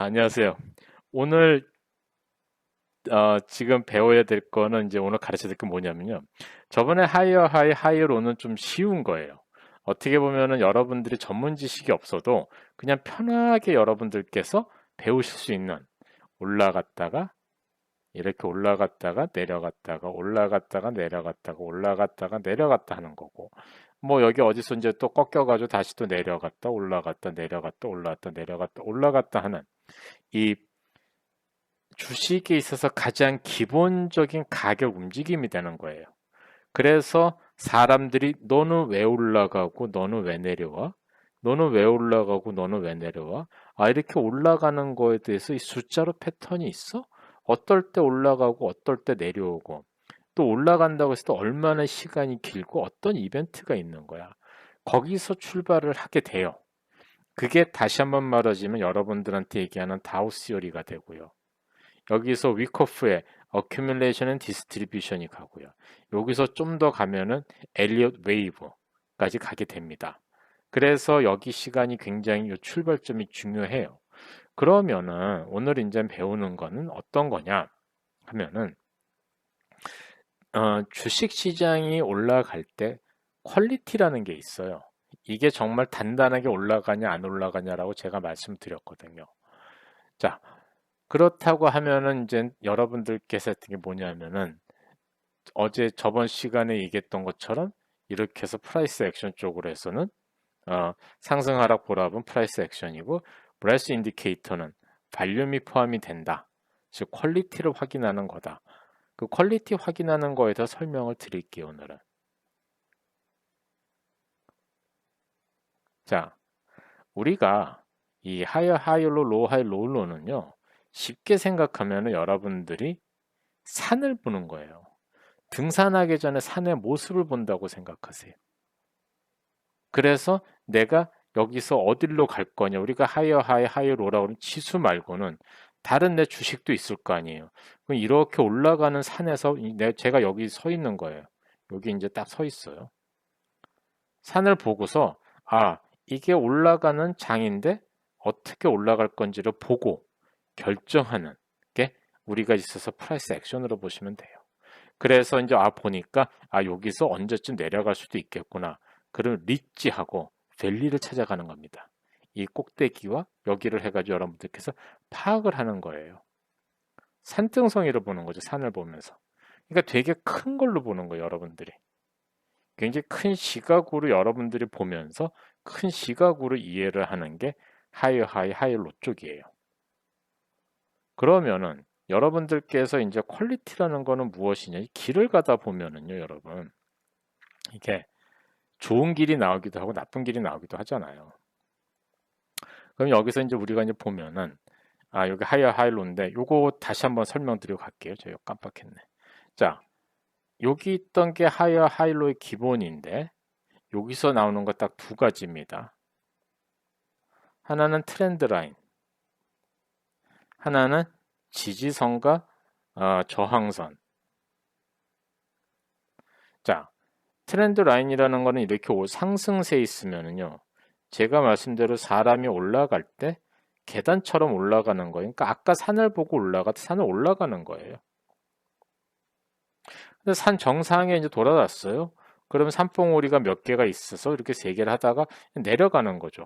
안녕하세요. 오늘 지금 배워야 될 거는 이제 오늘 가르쳐 드릴 게 뭐냐면요. 저번에 하이어 하이 하이어로는 좀 쉬운 거예요. 어떻게 보면은 여러분들이 전문 지식이 없어도 그냥 편하게 여러분들께서 배우실 수 있는 올라갔다가 이렇게 올라갔다가 내려갔다가 올라갔다가 내려갔다가 올라갔다가 내려갔다 하는 거고 뭐 여기 어디서 이제 또 꺾여가지고 다시 또 내려갔다 올라갔다 내려갔다 올라갔다 내려갔다 올라갔다 하는 이 주식에 있어서 가장 기본적인 가격 움직임이 되는 거예요. 그래서 사람들이 너는 왜 올라가고 너는 왜 내려와? 너는 왜 올라가고 너는 왜 내려와? 아, 이렇게 올라가는 거에 대해서 이 숫자로 패턴이 있어? 어떨 때 올라가고 어떨 때 내려오고 또 올라간다고 해서 또 얼마나 시간이 길고 어떤 이벤트가 있는 거야. 거기서 출발을 하게 돼요. 그게 다시 한번 말하자면 여러분들한테 얘기하는 다우 시어리가 되고요. 여기서 위커프의 accumulation and distribution이 가고요. 여기서 좀 더 가면은 엘리엇 웨이브까지 가게 됩니다. 그래서 여기 시간이 굉장히 이 출발점이 중요해요. 그러면은 오늘 이제 배우는 거는 어떤 거냐 하면은 주식 시장이 올라갈 때 퀄리티라는 게 있어요. 이게 정말 단단하게 올라가냐 안 올라가냐라고 제가 말씀드렸거든요. 자, 그렇다고 하면은 이제 여러분들께서 했던 게 뭐냐면은 어제 저번 시간에 얘기했던 것처럼 이렇게 해서 프라이스 액션 쪽으로 해서는 상승 하락 보랍은 프라이스 액션이고 브레스 인디케이터는 발륨이 포함이 된다. 즉 퀄리티를 확인하는 거다. 그 퀄리티 확인하는 거에 대해서 설명을 드릴게요, 오늘은. 자, 우리가 이 하이어 하이로 로우 하이 로우로는요. 쉽게 생각하면은 여러분들이 산을 보는 거예요. 등산하기 전에 산의 모습을 본다고 생각하세요. 그래서 내가 여기서 어디로 갈 거냐. 우리가 하이어 하이 하이어 로라고 하는 지수 말고는 다른 내 주식도 있을 거 아니에요. 그럼 이렇게 올라가는 산에서 제가 여기 서 있는 거예요. 여기 이제 딱 서 있어요. 산을 보고서 아, 이게 올라가는 장인데 어떻게 올라갈 건지를 보고 결정하는 게 우리가 있어서 프라이스 액션으로 보시면 돼요. 그래서 이제 보니까 여기서 언제쯤 내려갈 수도 있겠구나. 그럼 리치하고 밸리를 찾아가는 겁니다. 이 꼭대기와 여기를 해가지고 여러분들께서 파악을 하는 거예요. 산등성이를 보는 거죠. 산을 보면서. 그러니까 되게 큰 걸로 보는 거예요. 여러분들이. 굉장히 큰 시각으로 여러분들이 보면서 큰 시각으로 이해를 하는 게 하이어 하이 하이로 쪽이에요. 그러면은 여러분들께서 이제 퀄리티라는 거는 무엇이냐? 길을 가다 보면은요, 여러분. 이게 좋은 길이 나오기도 하고 나쁜 길이 나오기도 하잖아요. 그럼 여기서 이제 우리가 이제 보면은 여기 하이어 하이로인데 요거 다시 한번 설명드리고 갈게요. 제가 깜빡했네. 자, 여기 있던 게 하이어 하이로의 기본인데 여기서 나오는 거 딱 두 가지입니다. 하나는 트렌드 라인, 하나는 지지선과 저항선. 자, 트렌드 라인이라는 거는 이렇게 상승세 있으면은요. 제가 말씀대로 사람이 올라갈 때 계단처럼 올라가는 거예요. 그러니까 아까 산을 보고 산을 올라가는 거예요. 근데 산 정상에 이제 돌아왔어요. 그러면 산봉우리가 몇 개가 있어서 이렇게 세 개를 하다가 내려가는 거죠.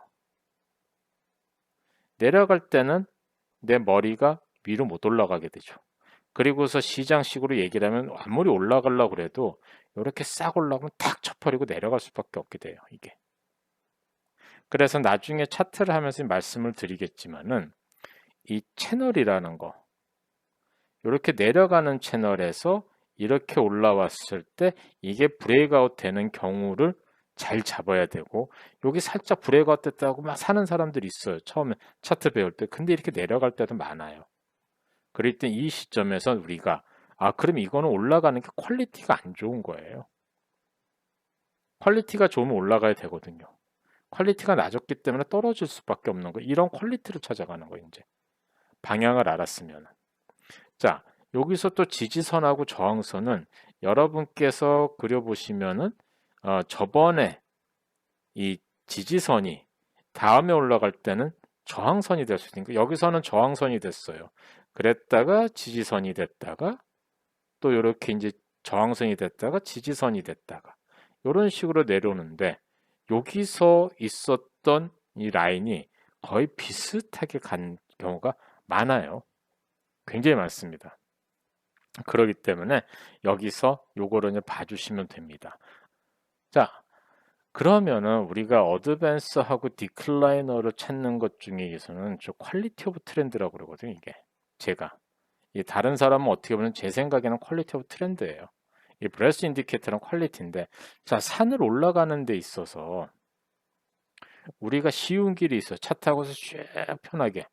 내려갈 때는 내 머리가 위로 못 올라가게 되죠. 그리고서 시장식으로 얘기를 하면 아무리 올라가려고 그래도 이렇게 싹 올라가면 탁 쳐버리고 내려갈 수밖에 없게 돼요. 이게. 그래서 나중에 차트를 하면서 말씀을 드리겠지만은 이 채널이라는 거 이렇게 내려가는 채널에서 이렇게 올라왔을 때 이게 브레이크아웃 되는 경우를 잘 잡아야 되고 여기 살짝 브레이크아웃 됐다고 막 사는 사람들이 있어요. 처음에 차트 배울 때. 근데 이렇게 내려갈 때도 많아요. 그럴 때 이 시점에서 우리가 그럼 이거는 올라가는 게 퀄리티가 안 좋은 거예요. 퀄리티가 좋으면 올라가야 되거든요. 퀄리티가 낮았기 때문에 떨어질 수밖에 없는 거예요. 이런 퀄리티를 찾아가는 거예요, 이제. 방향을 알았으면. 자, 여기서 또 지지선하고 저항선은 여러분께서 그려보시면은 저번에 이 지지선이 다음에 올라갈 때는 저항선이 될 수 있으니까 여기서는 저항선이 됐어요. 그랬다가 지지선이 됐다가 또 이렇게 이제 저항선이 됐다가 지지선이 됐다가 이런 식으로 내려오는데 여기서 있었던 이 라인이 거의 비슷하게 간 경우가 많아요. 굉장히 많습니다. 그렇기 때문에 여기서 요거를 이제 봐주시면 됩니다. 자, 그러면은 우리가 어드밴스하고 디클라이너를 찾는 것 중에서는 저 퀄리티 오브 트렌드라고 그러거든요. 이게 제가 이 다른 사람은 어떻게 보면 제 생각에는 퀄리티 오브 트렌드예요. 이 브레스 인디케이터는 퀄리티인데, 자, 산을 올라가는 데 있어서 우리가 쉬운 길이 있어요. 차 타고서 쭉 편하게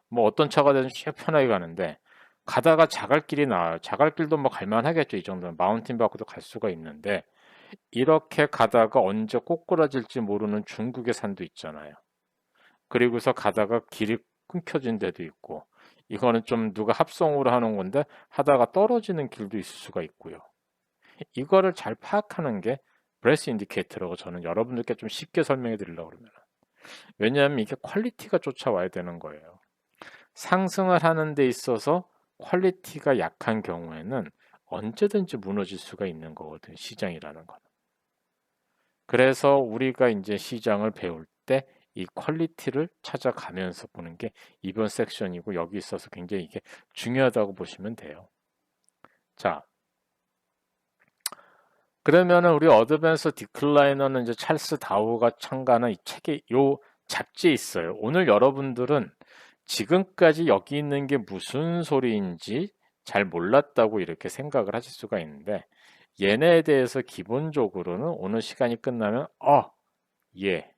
뭐 어떤 차가 되든 쭉 편하게 가는데 가다가 자갈길이 나와요. 자갈길도 뭐 갈만하겠죠. 이 정도는 마운틴 바크도 갈 수가 있는데 이렇게 가다가 언제 꼬꾸라질지 모르는 중국의 산도 있잖아요. 그리고서 가다가 길이 끊겨진 데도 있고 이거는 좀 누가 합성으로 하는 건데 하다가 떨어지는 길도 있을 수가 있고요. 이거를 잘 파악하는 게 브레스 인디케이터라고 저는 여러분들께 좀 쉽게 설명해 드리려고 합니다. 왜냐하면 이게 퀄리티가 쫓아와야 되는 거예요. 상승을 하는 데 있어서 퀄리티가 약한 경우에는 언제든지 무너질 수가 있는 거거든요. 시장이라는 건. 그래서 우리가 이제 시장을 배울 때 이 퀄리티를 찾아가면서 보는 게 이번 섹션이고 여기 있어서 굉장히 이게 중요하다고 보시면 돼요. 자, 그러면은 우리 어드밴스 디클라이너는 이제 찰스 다우가 참가하는 이 책에 요 잡지에 있어요. 오늘 여러분들은 지금까지 여기 있는 게 무슨 소리인지 잘 몰랐다고 이렇게 생각을 하실 수가 있는데 얘네에 대해서 기본적으로는 오늘 시간이 끝나면 예,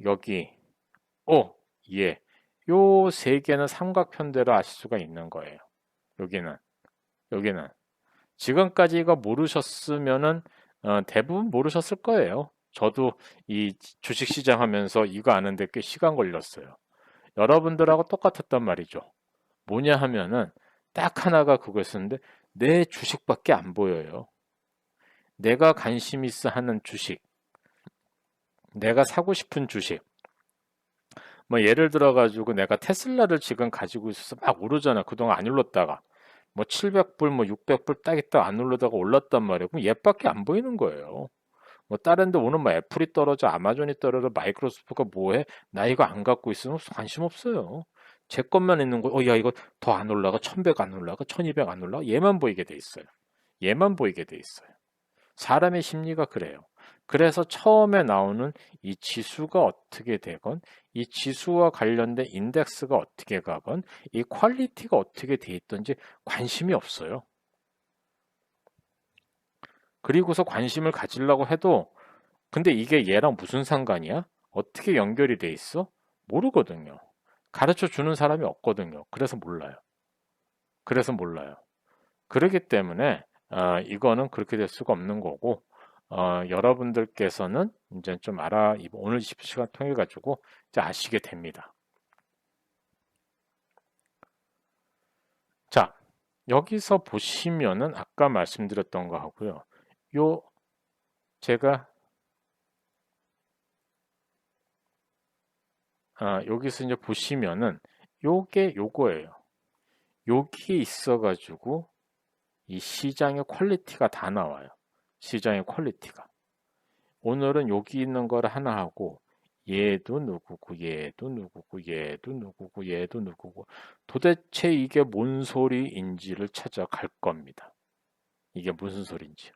여기, 예. 요 세 개는 삼각편대로 아실 수가 있는 거예요. 여기는. 지금까지 이거 모르셨으면은 대부분 모르셨을 거예요. 저도 이 주식시장 하면서 이거 아는데 꽤 시간 걸렸어요. 여러분들하고 똑같았단 말이죠. 뭐냐 하면은 딱 하나가 그거였었는데 내 주식밖에 안 보여요. 내가 관심 있어 하는 주식, 내가 사고 싶은 주식. 뭐 예를 들어 가지고 내가 테슬라를 지금 가지고 있어서 막 오르잖아. 그동안 안 올랐다가 뭐 700불 뭐 600불 딱 있다가 안 올르다가 올랐단 말이에요. 그럼 얘밖에 안 보이는 거예요. 뭐 다른 데 오늘 뭐 애플이 떨어져 아마존이 떨어져 마이크로소프트가 뭐해? 나 이거 안 갖고 있으면 관심 없어요. 제 것만 있는 거. 야 이거 더 안 올라가. 1100 안 올라가. 1200 안 올라가. 얘만 보이게 돼 있어요. 얘만 보이게 돼 있어요. 사람의 심리가 그래요. 그래서 처음에 나오는 이 지수가 어떻게 되건 이 지수와 관련된 인덱스가 어떻게 가건 이 퀄리티가 어떻게 돼 있든지 관심이 없어요. 그리고서 관심을 가지려고 해도 근데 이게 얘랑 무슨 상관이야? 어떻게 연결이 돼 있어? 모르거든요. 가르쳐 주는 사람이 없거든요. 그래서 몰라요. 그렇기 때문에 이거는 그렇게 될 수가 없는 거고 여러분들께서는 이제 좀 오늘 시간 통해 가지고 이제 아시게 됩니다. 자, 여기서 보시면은 아까 말씀드렸던 거 하고요. 요 제가 여기서 이제 보시면은 요게 요거예요. 여기에 있어 가지고 이 시장의 퀄리티가 다 나와요. 시장의 퀄리티가. 오늘은 여기 있는 걸 하나 하고 얘도 누구고 얘도 누구고 얘도 누구고 얘도 누구고 도대체 이게 뭔 소리인지를 찾아갈 겁니다. 이게 무슨 소리인지.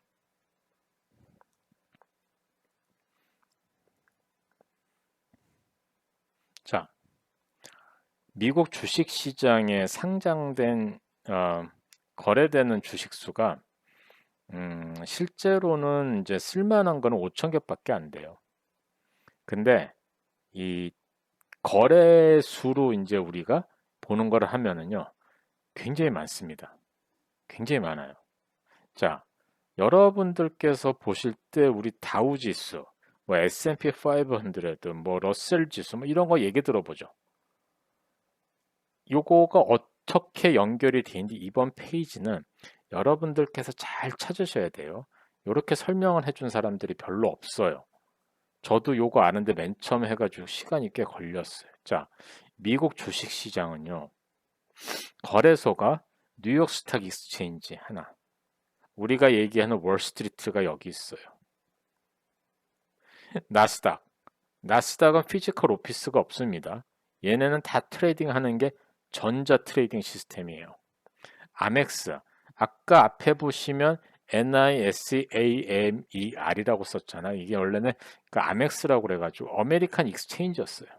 자, 미국 주식시장에 상장된 거래되는 주식수가 실제로는 이제 쓸만한 거는 5천 개밖에 안 돼요. 근데 이 거래수로 이제 우리가 보는 걸 하면은요, 굉장히 많습니다. 굉장히 많아요. 자, 여러분들께서 보실 때 우리 다우지수, 뭐 S&P 500, 뭐 러셀 지수, 뭐 이런 거 얘기 들어보죠. 요거가 어떻게 연결이 되는지 이번 페이지는 여러분들께서 잘 찾으셔야 돼요. 이렇게 설명을 해준 사람들이 별로 없어요. 저도 요거 아는데 맨 처음 해가지고 시간이 꽤 걸렸어요. 자, 미국 주식시장은요. 거래소가 뉴욕 스탁 익스체인지 하나. 우리가 얘기하는 월스트리트가 여기 있어요. 나스닥. 나스닥은 피지컬 오피스가 없습니다. 얘네는 다 트레이딩 하는 게 전자 트레이딩 시스템이에요. 아멕스. 아까 앞에 보시면 NISAMER이라고 썼잖아. 이게 원래는 그 아멕스라고 그래가지고 어메리칸 익스체인지였어요.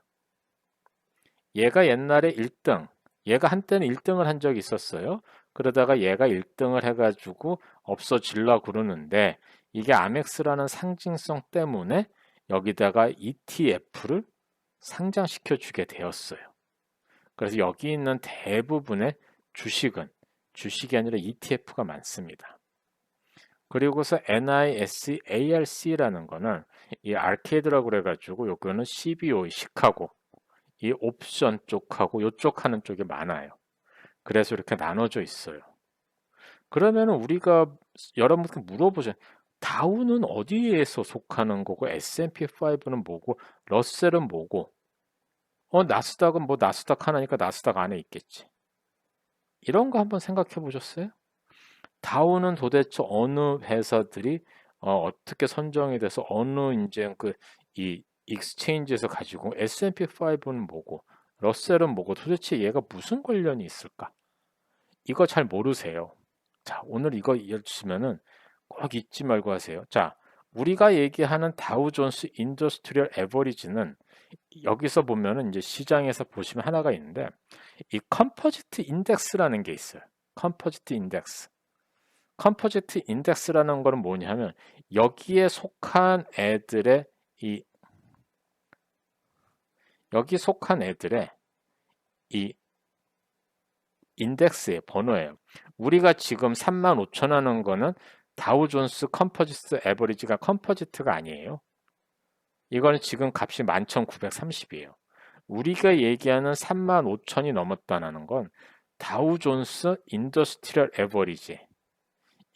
얘가 옛날에 1등, 얘가 한때는 1등을 한 적이 있었어요. 그러다가 얘가 1등을 해가지고 없어질라 그러는데 이게 아멕스라는 상징성 때문에 여기다가 ETF를 상장시켜 주게 되었어요. 그래서 여기 있는 대부분의 주식은 주식이 아니라 ETF가 많습니다. 그리고서 NISARC라는 거는 이 아케이드라고 그래가지고 요거는 CBOE 시카고 이 옵션 쪽하고 요쪽 하는 쪽이 많아요. 그래서 이렇게 나눠져 있어요. 그러면은 우리가 여러분께 물어보죠. 다우는 어디에서 속하는 거고 S&P 5는 뭐고 러셀은 뭐고 나스닥은 뭐 나스닥 하나니까 나스닥 안에 있겠지. 이런 거 한번 생각해 보셨어요? 다우는 도대체 어느 회사들이 떻게 선정이 돼서 어느 이제 그 이 익스체인지에서 가지고 S&P 5는 뭐고 러셀은 뭐고 도대체 얘가 무슨 관련이 있을까? 이거 잘 모르세요. 자, 오늘 이거 읽으시면은 꼭 잊지 말고 하세요. 자, 우리가 얘기하는 다우존스 인더스트리얼 에버리지는 여기서 보면은 이제 시장에서 보시면 하나가 있는데 이 컴포지트 인덱스라는 게 있어요. 컴포지트 인덱스. 컴포지트 인덱스라는 거는 뭐냐면 여기에 속한 애들의 이 여기 속한 애들의 이 인덱스의 번호예요. 우리가 지금 35,000 하는 거는 다우존스 컴포지트 에버리지가 컴포지트가 아니에요. 이거는 지금 값이 11,930이에요. 우리가 얘기하는 35,000이 넘었다는 건 다우존스 인더스트리얼 에버리지.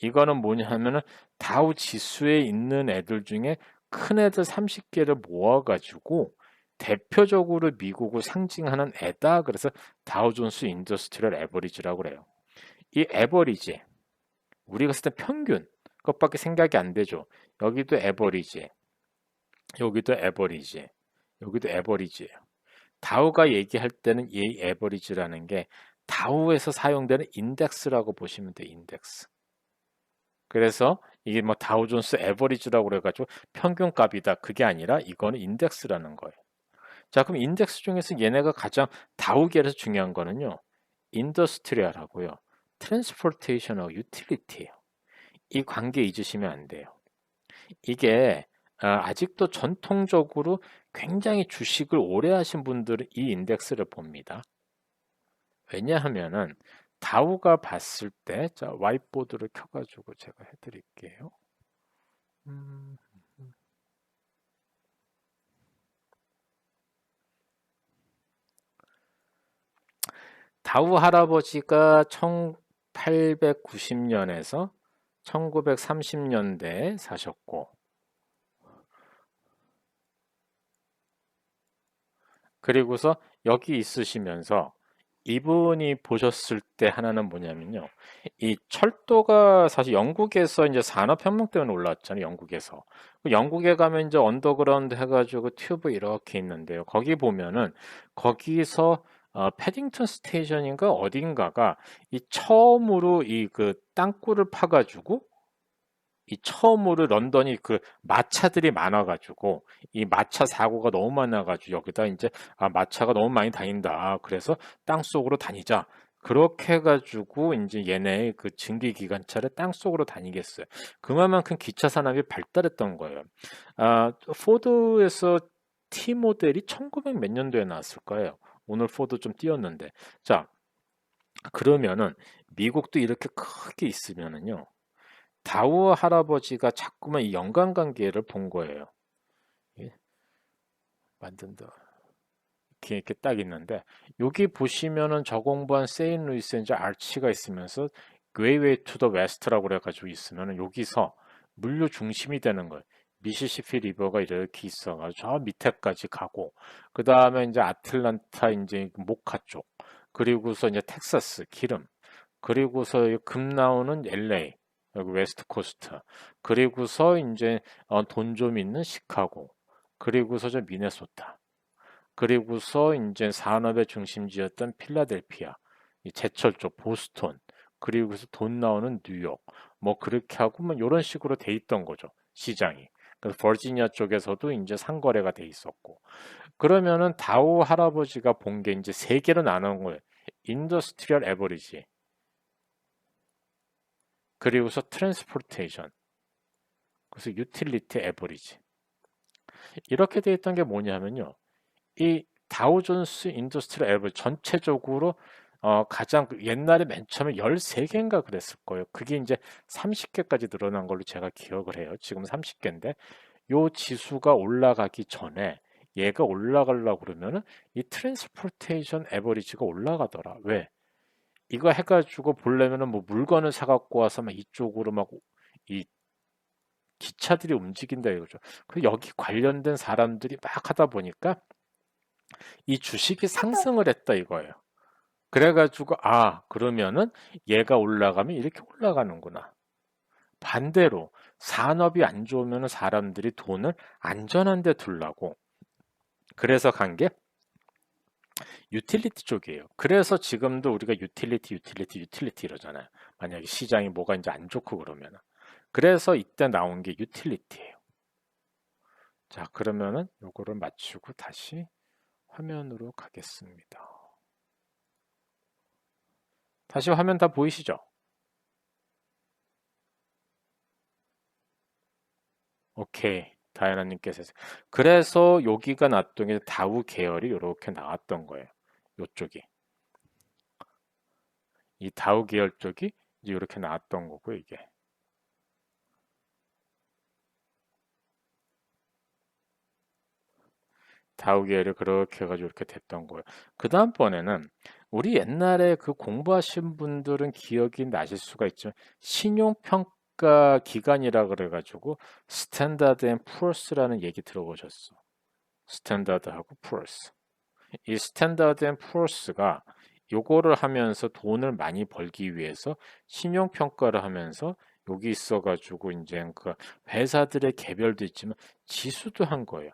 이거는 뭐냐 하면은 다우 지수에 있는 애들 중에 큰 애들 30개를 모아가지고 대표적으로 미국을 상징하는 애다. 그래서 다우존스 인더스트리얼 에버리지라고 그래요. 이 에버리지, 우리가 쓸 때 평균, 그것밖에 생각이 안 되죠. 여기도 에버리지, 여기도 에버리지, 여기도 에버리지예요. 다우가 얘기할 때는 이 에버리지라는 게 다우에서 사용되는 인덱스라고 보시면 돼, 인덱스. 그래서 이게 뭐 다우존스 에버리지라고 그래가지고 평균값이다. 그게 아니라 이거는 인덱스라는 거예요. 자, 그럼 인덱스 중에서 얘네가 가장 다우계에서 중요한 거는요. 인더스트리얼하고요. 트랜스포테이션하고 유틸리티예요. 이 관계 잊으시면 안 돼요. 이게 아직도 전통적으로 굉장히 주식을 오래 하신 분들은 이 인덱스를 봅니다. 왜냐하면은 다우가 봤을 때, 자, 와이트보드를 켜가지고 제가 해드릴게요. 다우 할아버지가 1890년에서 1930년대에 사셨고, 그리고서 여기 있으시면서 이분이 보셨을 때 하나는 뭐냐면요. 이 철도가 사실 영국에서 이제 산업혁명 때문에 올라왔잖아요. 영국에서. 영국에 가면 이제 언더그라운드 해가지고 튜브 이렇게 있는데요. 거기 보면은 거기서 패딩턴 스테이션인가 어딘가가 이 처음으로 이 그 땅굴을 파가지고 이 처음으로 런던이 그 마차들이 많아가지고 이 마차 사고가 너무 많아가지고 여기다 이제 마차가 너무 많이 다닌다. 그래서 땅 속으로 다니자. 그렇게 해가지고 이제 얘네 그 증기 기관차를 땅 속으로 다니겠어요. 그만큼 기차 산업이 발달했던 거예요. 포드에서 T 모델이 1900 몇 년도에 나왔을 거예요. 오늘 포드 좀 띄었는데. 자, 그러면은 미국도 이렇게 크게 있으면은요. 다우 할아버지가 자꾸만 이 연관관계를 본 거예요. 예, 만든다. 이렇게 딱 있는데 여기 보시면은 저 공부한 세인루이스 이제 아치가 있으면서 웨이웨이 투 더 웨스트라고 그래가지고 있으면은 여기서 물류 중심이 되는 거예요. 미시시피 리버가 이렇게 있어가지고 저 밑에까지 가고, 그 다음에 이제 아틀란타 이제 모카 쪽, 그리고서 이제 텍사스 기름, 그리고서 금 나오는 LA, 여기 웨스트 코스트, 그리고서 이제 돈 좀 있는 시카고, 그리고서 저 미네소타, 그리고서 이제 산업의 중심지였던 필라델피아, 이 제철 쪽 보스턴, 그리고서 돈 나오는 뉴욕, 뭐 그렇게 하고 뭐 이런 식으로 돼 있던 거죠, 시장이. 그래서 버지니아 쪽에서도 이제 상거래가 돼 있었고. 그러면은 다우 할아버지가 본 게 이제 세 개로 나눈 거예요. 인더스트리얼 에버리지, 그리고서 트랜스포테이션, 그래서 유틸리티 에버리지. 이렇게 돼 있던 게 뭐냐면요. 이 다우존스 인더스트리얼 에버리지 전체적으로 가장 옛날에 맨 처음에 13개인가 그랬을 거예요. 그게 이제 30개까지 늘어난 걸로 제가 기억을 해요. 지금 30개인데 요 지수가 올라가기 전에 얘가 올라가려고 그러면은 이 트랜스포테이션 에버리지가 올라가더라. 왜? 이거 해가지고 보려면은 뭐 물건을 사갖고 와서 막 이쪽으로 막 이 기차들이 움직인다 이거죠. 그 여기 관련된 사람들이 막 하다 보니까 이 주식이 상승을 했다 이거예요. 그래가지고 그러면은 얘가 올라가면 이렇게 올라가는구나. 반대로 산업이 안 좋으면 사람들이 돈을 안전한 데 두려고 그래서 간 게 유틸리티 쪽이에요. 그래서 지금도 우리가 유틸리티 이러잖아요. 만약에 시장이 뭐가 이제 안 좋고 그러면은. 그래서 이때 나온 게 유틸리티예요. 자, 그러면은 요거를 맞추고 다시 화면으로 가겠습니다. 다시 화면 다 보이시죠? 오케이. 다이아나님께서 그래서 여기가 나왔던 게 다우 계열이 이렇게 나왔던 거예요. 요쪽이. 이 다우 계열 쪽이 이제 이렇게 나왔던 거고 이게. 다우 계열이 그렇게 해가지고 이렇게 됐던 거예요. 그 다음번에는 우리 옛날에 그 공부하신 분들은 기억이 나실 수가 있지만 신용평가 기관이라 그래가지고 스탠다드 앤 푸어스라는 얘기 들어보셨어. 스탠다드하고 푸어스. 이 스탠다드 앤 푸어스가 요거를 하면서 돈을 많이 벌기 위해서 신용평가를 하면서 여기 있어가지고 이제 그 회사들의 개별도 있지만 지수도 한 거예요.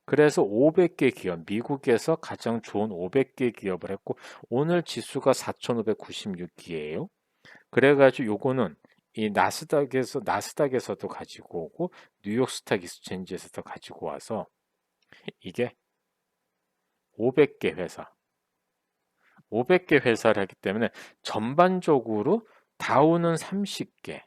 그래서 500개 기업, 미국에서 가장 좋은 500개 기업을 했고 오늘 지수가 4,596기예요. 그래가지고 요거는 이 나스닥에서도 가지고 오고 뉴욕 스탁 익스체인지에서도 가지고 와서 이게 500개 회사, 500개 회사를 하기 때문에 전반적으로 다우는 30개,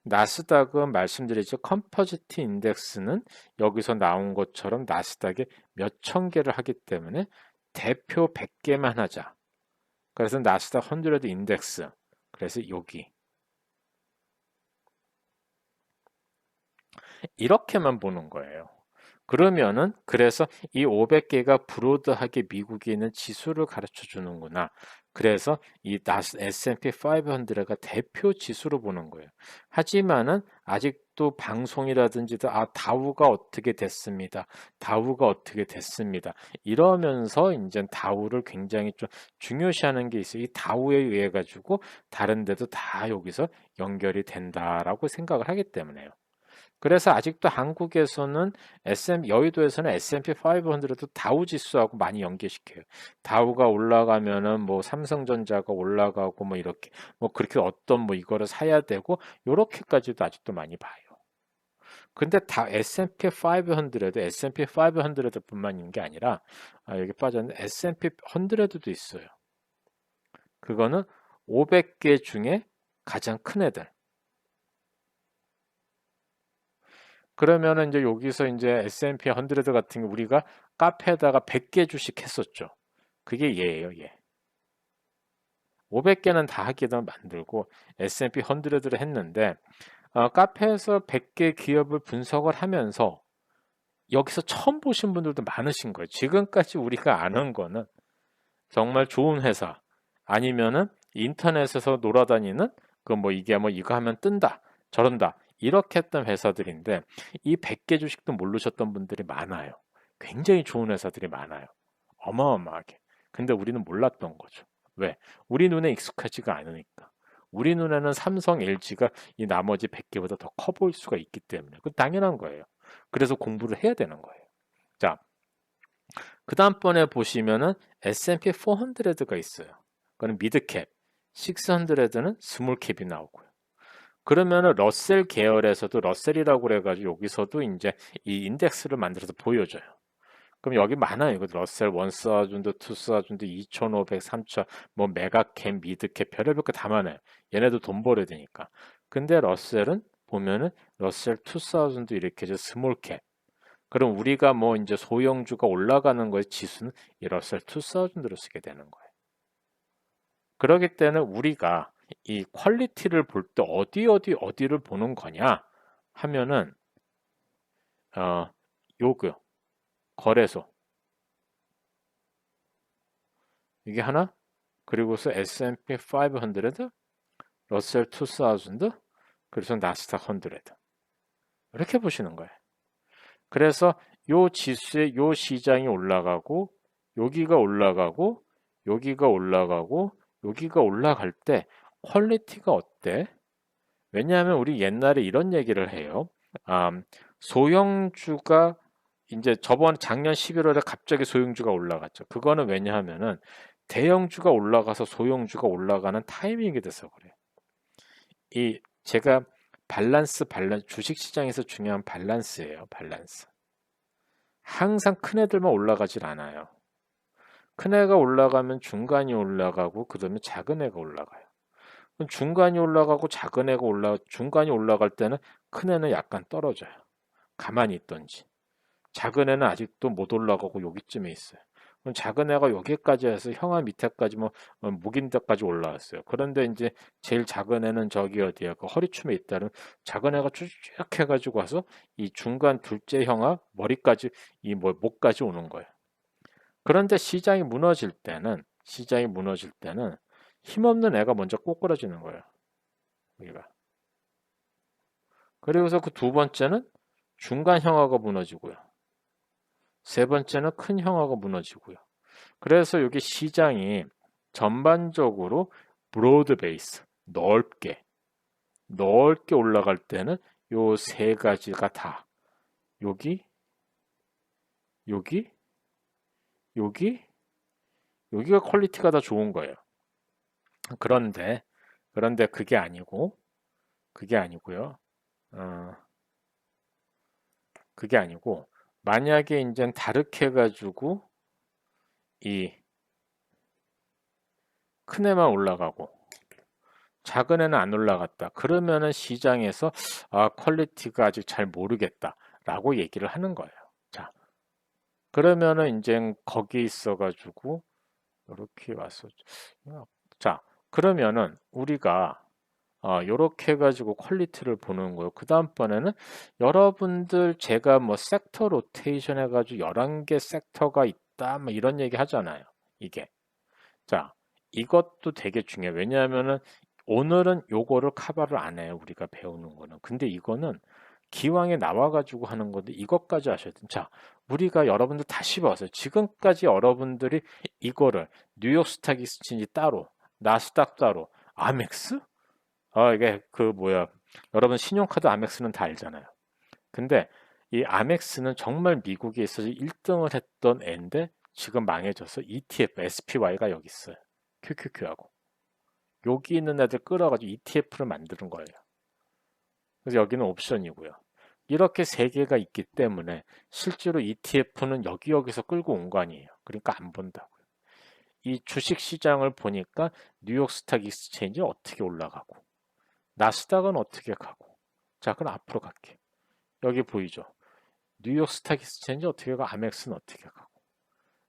나스닥은 말씀드리죠. 컴포지트 인덱스는 여기서 나온 것처럼 나스닥에 몇천 개를 하기 때문에 대표 100개만 하자. 그래서 나스닥 100 인덱스. 그래서 여기. 이렇게만 보는 거예요. 그러면은 그래서 이 500개가 브로드하게 미국에 있는 지수를 가르쳐 주는구나. 그래서 이 S&P 500가 대표 지수로 보는 거예요. 하지만은 아직도 방송이라든지 다우가 어떻게 됐습니다. 다우가 어떻게 됐습니다. 이러면서 이제 다우를 굉장히 좀 중요시하는 게 있어요. 이 다우에 의해 가지고 다른 데도 다 여기서 연결이 된다라고 생각을 하기 때문에요. 그래서 아직도 한국에서는 여의도에서는 S&P 500도 다우 지수하고 많이 연계시켜요. 다우가 올라가면은 뭐 삼성전자가 올라가고 뭐 이렇게 뭐 그렇게 어떤 뭐 이거를 사야 되고 요렇게까지도 아직도 많이 봐요. 근데 다 S&P 500도 S&P 500뿐만인 게 아니라 여기 빠졌는데 S&P 100도 있어요. 그거는 500개 중에 가장 큰 애들. 그러면은 이제 여기서 이제 S&P 100 같은 게 우리가 카페에다가 100개 주식 했었죠. 그게 얘예요, 얘. 500개는 다 하기도 만들고 S&P 100를 했는데 카페에서 100개 기업을 분석을 하면서 여기서 처음 보신 분들도 많으신 거예요. 지금까지 우리가 아는 거는 정말 좋은 회사 아니면은 인터넷에서 놀아다니는 그 뭐 이게 뭐 이거 하면 뜬다 저런다 이렇게 했던 회사들인데 이 100개 주식도 모르셨던 분들이 많아요. 굉장히 좋은 회사들이 많아요. 어마어마하게. 근데 우리는 몰랐던 거죠. 왜? 우리 눈에 익숙하지가 않으니까. 우리 눈에는 삼성, LG가 이 나머지 100개보다 더 커 보일 수가 있기 때문에. 그건 당연한 거예요. 그래서 공부를 해야 되는 거예요. 자, 그 다음번에 보시면은 S&P 400가 있어요. 그거는 미드캡, 600는 스몰캡이 나오고요. 그러면은 러셀 계열에서도 러셀이라고 그래가지고 여기서도 이제 이 인덱스를 만들어서 보여줘요. 그럼 여기 많아요. 이거 러셀 1000, 2000, 2500, 3000, 뭐 메가캡, 미드캡, 별의별 거 다 많아요. 얘네도 돈 벌어야 되니까. 근데 러셀은 보면은 러셀 2000도 이렇게 해서 스몰캡. 그럼 우리가 뭐 이제 소형주가 올라가는 거에 지수는 이 러셀 2000으로 쓰게 되는 거예요. 그러기 때문에 우리가 이 퀄리티를 볼 때 어디를 보는 거냐 하면은 요거 거래소 이게 하나 그리고서 S&P 500 러셀 2000 그래서 나스닥 100 이렇게 보시는 거예요. 그래서 요 지수의 요 시장이 올라가고 여기가 올라가고 여기가 올라가고 여기가 올라갈 때 퀄리티가 어때? 왜냐하면 우리 옛날에 이런 얘기를 해요. 소형주가 이제 저번 작년 11월에 갑자기 소형주가 올라갔죠. 그거는 왜냐하면은 대형주가 올라가서 소형주가 올라가는 타이밍이 돼서 그래요. 이 제가 밸런스 주식 시장에서 중요한 밸런스예요. 밸런스. 항상 큰 애들만 올라가질 않아요. 큰 애가 올라가면 중간이 올라가고 그다음에 작은 애가 올라가요. 중간이 올라가고 작은 애가 중간이 올라갈 때는 큰 애는 약간 떨어져요. 가만히 있던지. 작은 애는 아직도 못 올라가고 여기쯤에 있어요. 그럼 작은 애가 여기까지 해서 형아 밑에까지 뭐 목인대까지 올라왔어요. 그런데 이제 제일 작은 애는 저기 어디야 그 허리춤에 있다는 작은 애가 쭉 해가지고 와서 이 중간 둘째 형아 머리까지 이 뭐 목까지 오는 거예요. 그런데 시장이 무너질 때는 힘없는 애가 먼저 꼬꾸라지는 거예요. 여기가. 그리고서 그 두 번째는 중간 형아가 무너지고요. 세 번째는 큰 형아가 무너지고요. 그래서 여기 시장이 전반적으로 브로드 베이스, 넓게 올라갈 때는 요 세 가지가 다 여기, 여기, 여기, 여기가 퀄리티가 다 좋은 거예요. 그런데 그게 아니고요. 어, 그게 아니고 만약에 이제 다르게 해가지고 이 큰 애만 올라가고 작은 애는 안 올라갔다. 그러면은 시장에서 퀄리티가 아직 잘 모르겠다라고 얘기를 하는 거예요. 자, 그러면은 이제 거기 있어가지고 이렇게 와서 자, 그러면은 우리가 요렇게 해가지고 퀄리티를 보는 거예요. 그 다음번에는 여러분들 제가 뭐 섹터 로테이션 해가지고 11개 섹터가 있다 뭐 이런 얘기 하잖아요. 이게 자 이것도 되게 중요해요. 왜냐하면은 오늘은 요거를 커버를 안 해요. 우리가 배우는 거는. 근데 이거는 기왕에 나와가지고 하는 건데 이것까지 하셔야 돼요. 자, 우리가 여러분들 다시 봐서 지금까지 여러분들이 이거를 뉴욕 스탁 익스체인지 따로, 나스닥 따로, 아멕스? 이게 그 뭐야. 여러분 신용카드 아멕스는 다 알잖아요. 근데 이 아멕스는 정말 미국에 있어서 1등을 했던 애인데 지금 망해져서 ETF, SPY가 여기 있어요. QQQ하고. 여기 있는 애들 끌어가지고 ETF를 만드는 거예요. 그래서 여기는 옵션이고요. 이렇게 세 개가 있기 때문에 실제로 ETF는 여기서 끌고 온 거 아니에요. 그러니까 안 본다고요. 이 주식 시장을 보니까 뉴욕 스탁 익스체인지 어떻게 올라가고 나스닥은 어떻게 가고 자 그럼 앞으로 갈게. 여기 보이죠? 뉴욕 스탁 익스체인지 어떻게 가고 아멕스는 어떻게 가고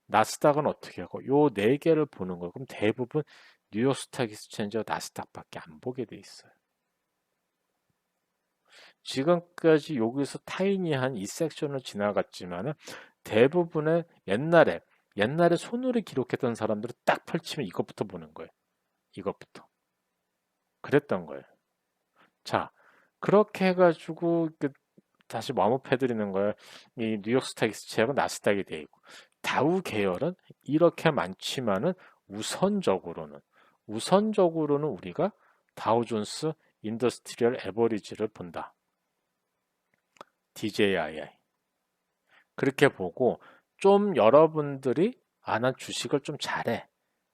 나스닥은 어떻게 하고 요 네 개를 보는 거예요. 그럼 대부분 뉴욕 스탁 익스체인지와 나스닥밖에 안 보게 돼 있어요. 지금까지 여기서 타이니한 이 섹션을 지나갔지만은 대부분의 옛날에 손으로 기록했던 사람들은 딱 펼치면 이것부터 보는 거예요. 이것부터. 그랬던 거예요. 자, 그렇게 해가지고 다시 웜업 해드리는 거예요. 이 뉴욕 스탁 익스체인지하고 나스닥이 돼 있고 다우 계열은 이렇게 많지만은 우선적으로는 우리가 다우존스 인더스트리얼 에버리지를 본다. DJII 그렇게 보고 좀 여러분들이 난 주식을 좀 잘해.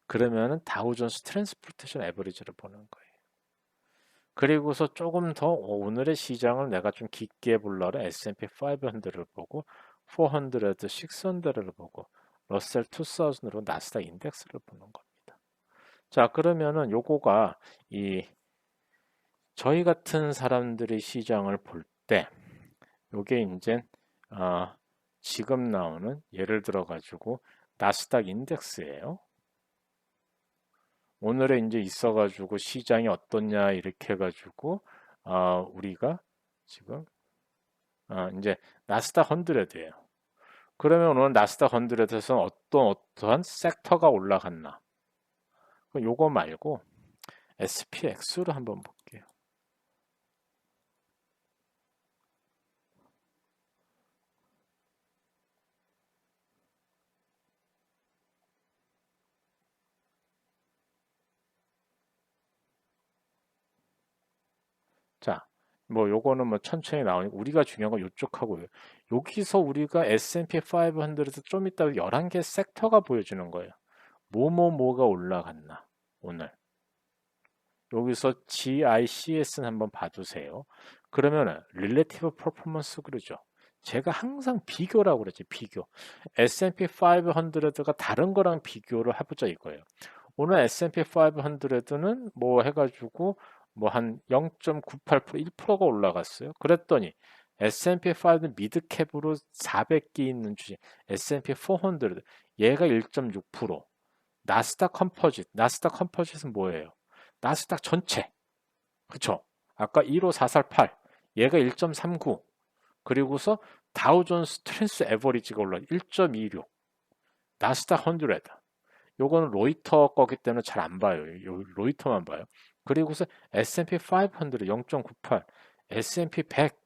그러면은 다우존스 트랜스포테이션 에버리지를 보는 거예요. 그리고서 조금 더 오늘의 시장을 내가 좀 깊게 보려면 S&P 500를 보고 400, 600를 보고 러셀 2000으로 나스닥 인덱스를 보는 겁니다. 자, 그러면은 요거가 이 저희 같은 사람들이 시장을 볼 때 요게 이제 어, 지금 나오는 예를 들어 가지고 나스닥 인덱스예요. 오늘에 이제 있어가지고 시장이 어떻냐 이렇게 해가지고 우리가 지금 이제 나스닥 100예요. 그러면 오늘 나스닥 100에서는 어떠한 섹터가 올라갔나? 그럼 요거 말고 SPX로 한번 볼게요. 자, 뭐 요거는 뭐 천천히 나오니까 우리가 중요한 건 요쪽하고요. 여기서 우리가 S&P 500에서 좀 이따 11개 섹터가 보여주는 거예요. 뭐가 올라갔나 오늘. 여기서 GICS는 한번 봐두세요. 그러면은 Relative Performance 그러죠. 제가 항상 비교라고 그러지 비교. S&P 500가 다른 거랑 비교를 해보자 이거예요. 오늘 S&P 500는 뭐 해가지고 뭐 한 0.98% 1%가 올라갔어요. 그랬더니 S&P 500 미드캡으로 400개 있는 주식 S&P 400 얘가 1.6% 나스닥 컴포짓은 뭐예요? 나스닥 전체 그쵸? 아까 15448 얘가 1.39 그리고서 다우존스 트랜스 에버리지가 올라 1.26 나스닥 100 요거는 로이터 거기 때문에 잘 안 봐요. 로이터만 봐요. 그리고서 S&P 500 0.98 S&P 100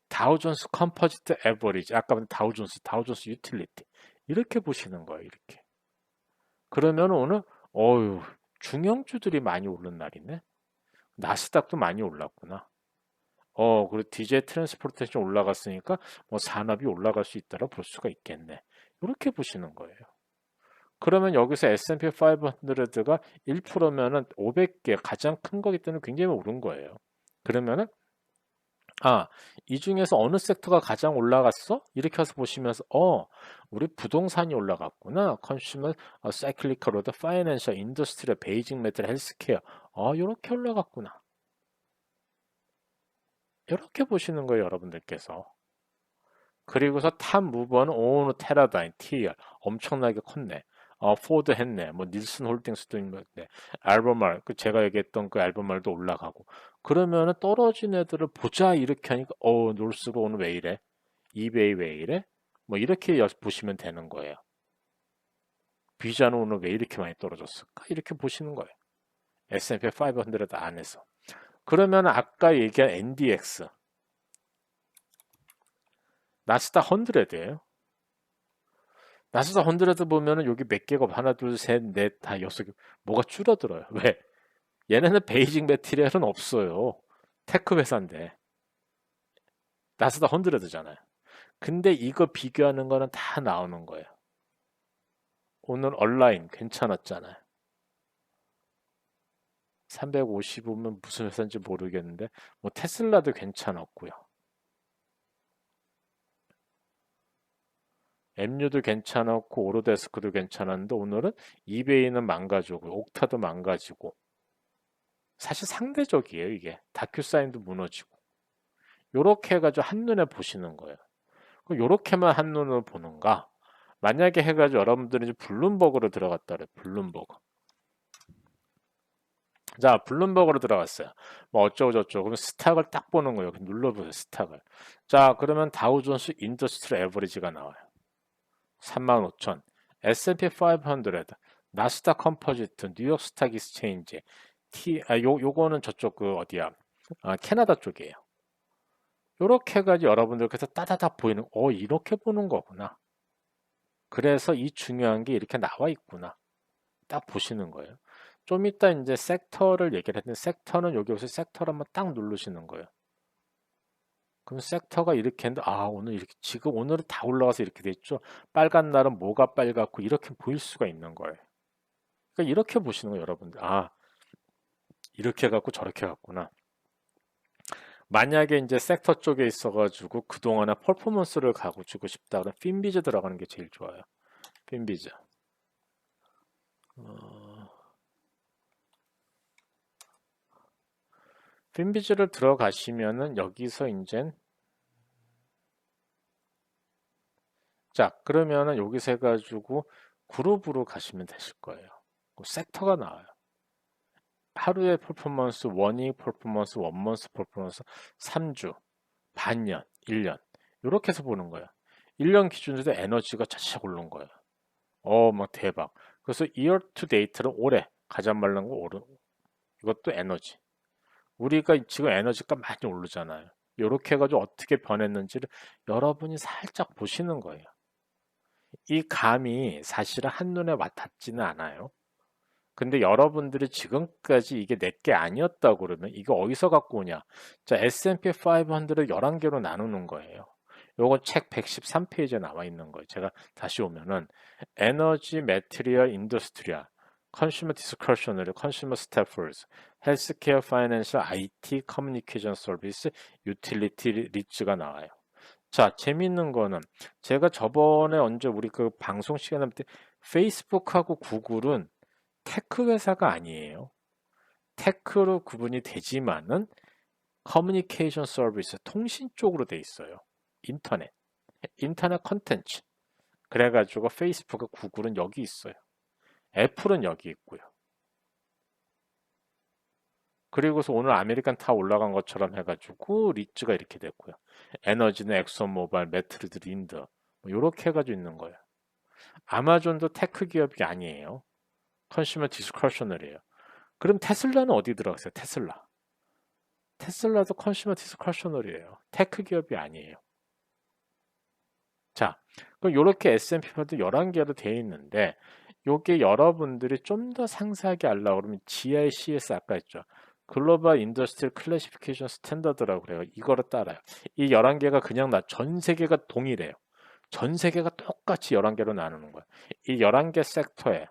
다우존스 컴포지트 에버리지 아까 다우존스 유틸리티 이렇게 보시는 거예요. 이렇게 그러면 오늘 어유 중형주들이 많이 오른 날이네. 나스닥도 많이 올랐구나. 그리고 DJ 트랜스포테이션 올라갔으니까 뭐 산업이 올라갈 수 있다고 볼 수가 있겠네. 이렇게 보시는 거예요. 그러면 여기서 S&P 500가 1%면은 500개 가장 큰 거기 때문에 굉장히 오른 거예요. 그러면은 이 중에서 어느 섹터가 가장 올라갔어? 이렇게 해서 보시면서 우리 부동산이 올라갔구나. 컨슈머, 사이클리컬 로드, 파이낸셜, 인더스트리얼, 베이징 메탈, 헬스케어. 이렇게 올라갔구나. 이렇게 보시는 거예요, 여러분들께서. 그리고서 탑 무버는 오너 테라다인, TR 엄청나게 컸네. 포드 했네. 뭐 닐슨 홀딩스도 있네. 알버말, 제가 얘기했던 그 알버말도 올라가고. 그러면은 떨어진 애들을 보자 이렇게 하니까 놀수가 오늘 왜 이래? 이베이 왜 이래? 뭐 이렇게 보시면 되는 거예요. 비자는 오늘 왜 이렇게 많이 떨어졌을까? 이렇게 보시는 거예요. S&P 500 안에서. 그러면 아까 얘기한 NDX 나스닥 100예요. 나스닥 100 보면은 여기 몇 개가 하나, 둘, 셋, 넷, 다 여섯 개 뭐가 줄어들어요. 왜? 얘네는 베이징 매티리얼은 없어요. 테크 회사인데 나스닥 100잖아요. 근데 이거 비교하는 거는 다 나오는 거예요. 오늘 온라인 괜찮았잖아요. 355면 무슨 회사인지 모르겠는데 뭐 테슬라도 괜찮았고요. 엠유도 괜찮았고 오로데스크도 괜찮았는데 오늘은 이베이는 망가지고 옥타도 망가지고 사실 상대적이에요 이게 다큐사인도 무너지고 요렇게 해가지고 한눈에 보시는 거예요. 그럼 요렇게만 한눈으로 보는가? 만약에 해가지고 여러분들이 블룸버그로 들어갔다 그래 블룸버그 자 블룸버그로 들어갔어요. 뭐 어쩌고 저쩌고 그럼 스탁을 딱 보는 거예요. 눌러보세요 스탁을. 자 그러면 다우존스 인더스트리 에버리지가 나와요. 35,000 S&P 500 나스닥 컴포지트 뉴욕 스탁 익스체인지 요거는 저쪽 그 어디야 캐나다 쪽이에요. 요렇게 해가지고 여러분들께서 따다닥 보이는, 이렇게 보는 거구나. 그래서 이 중요한 게 이렇게 나와 있구나. 딱 보시는 거예요. 좀 이따 이제 섹터를 얘기를 했는데, 섹터는 여기서 섹터를 한번 딱 누르시는 거예요. 그럼 섹터가 이렇게 했는데, 오늘 이렇게, 지금 오늘은 다 올라가서 이렇게 돼 있죠. 빨간 날은 뭐가 빨갛고 이렇게 보일 수가 있는 거예요. 그러니까 이렇게 보시는 거예요, 여러분들. 이렇게 해갖고 저렇게 해갖구나. 만약에 이제 섹터 쪽에 있어가지고 그동안에 퍼포먼스를 가지고 싶다 그러면 핀비즈 들어가는 게 제일 좋아요. 핀비즈. 어, 핀비즈를 들어가시면은 여기서 이제 자 그러면은 여기서 해가지고 그룹으로 가시면 되실 거예요. 섹터가 나와요. 하루의 퍼포먼스, 원익 퍼포먼스, 원먼스 퍼포먼스, 3주, 반년, 1년 이렇게 해서 보는 거야. 1년 기준으로 에너지가 차차차 오른 거야. 막 대박. 그래서 year to date는 올해 가장 말른 거 오른 이것도 에너지. 우리가 지금 에너지가 많이 오르잖아요. 이렇게 해가지고 어떻게 변했는지를 여러분이 살짝 보시는 거예요. 이 감이 사실은 한눈에 와닿지는 않아요. 근데 여러분들이 지금까지 이게 내게 아니었다고 그러면 이거 어디서 갖고 오냐? 자, S&P 500을 11개로 나누는 거예요. 요건 책 113페이지에 나와 있는 거예요. 제가 다시 오면은 에너지, 매트리얼, 인더스트리아, 컨슈머 디스커셔너리, 컨슈머 스태퍼스, 헬스케어, 파이낸셜, IT, 커뮤니케이션 서비스, 유틸리티 리츠가 나와요. 자, 재밌는 거는 제가 저번에 언제 우리 그 방송 시간에 할 때 페이스북하고 구글은 테크 회사가 아니에요. 테크로 구분이 되지만은 커뮤니케이션 서비스, 통신 쪽으로 돼 있어요. 인터넷 컨텐츠. 그래가지고 페이스북과 구글은 여기 있어요. 애플은 여기 있고요. 그리고서 오늘 아메리칸 타 올라간 것처럼 해가지고 리츠가 이렇게 됐고요. 에너지는 엑소모바일, 매트리드, 린드 뭐 이렇게 해가지고 있는 거예요. 아마존도 테크 기업이 아니에요. 컨슈머 디스커셔널이에요. 그럼 테슬라는 어디 들어갔어요? 테슬라도 컨슈머 디스커셔널이에요. 테크 기업이 아니에요. 자, 그럼 이렇게 S&P도 11개로 되어 있는데 요게 여러분들이 좀 더 상세하게 알려고 그러면 GICS 아까 했죠. 글로벌 인더스트리얼 클래시피케이션 스탠더드라고 그래요. 이거를 따라요. 이 11개가 그냥 전 세계가 동일해요. 전 세계가 똑같이 11개로 나누는 거예요. 이 11개 섹터에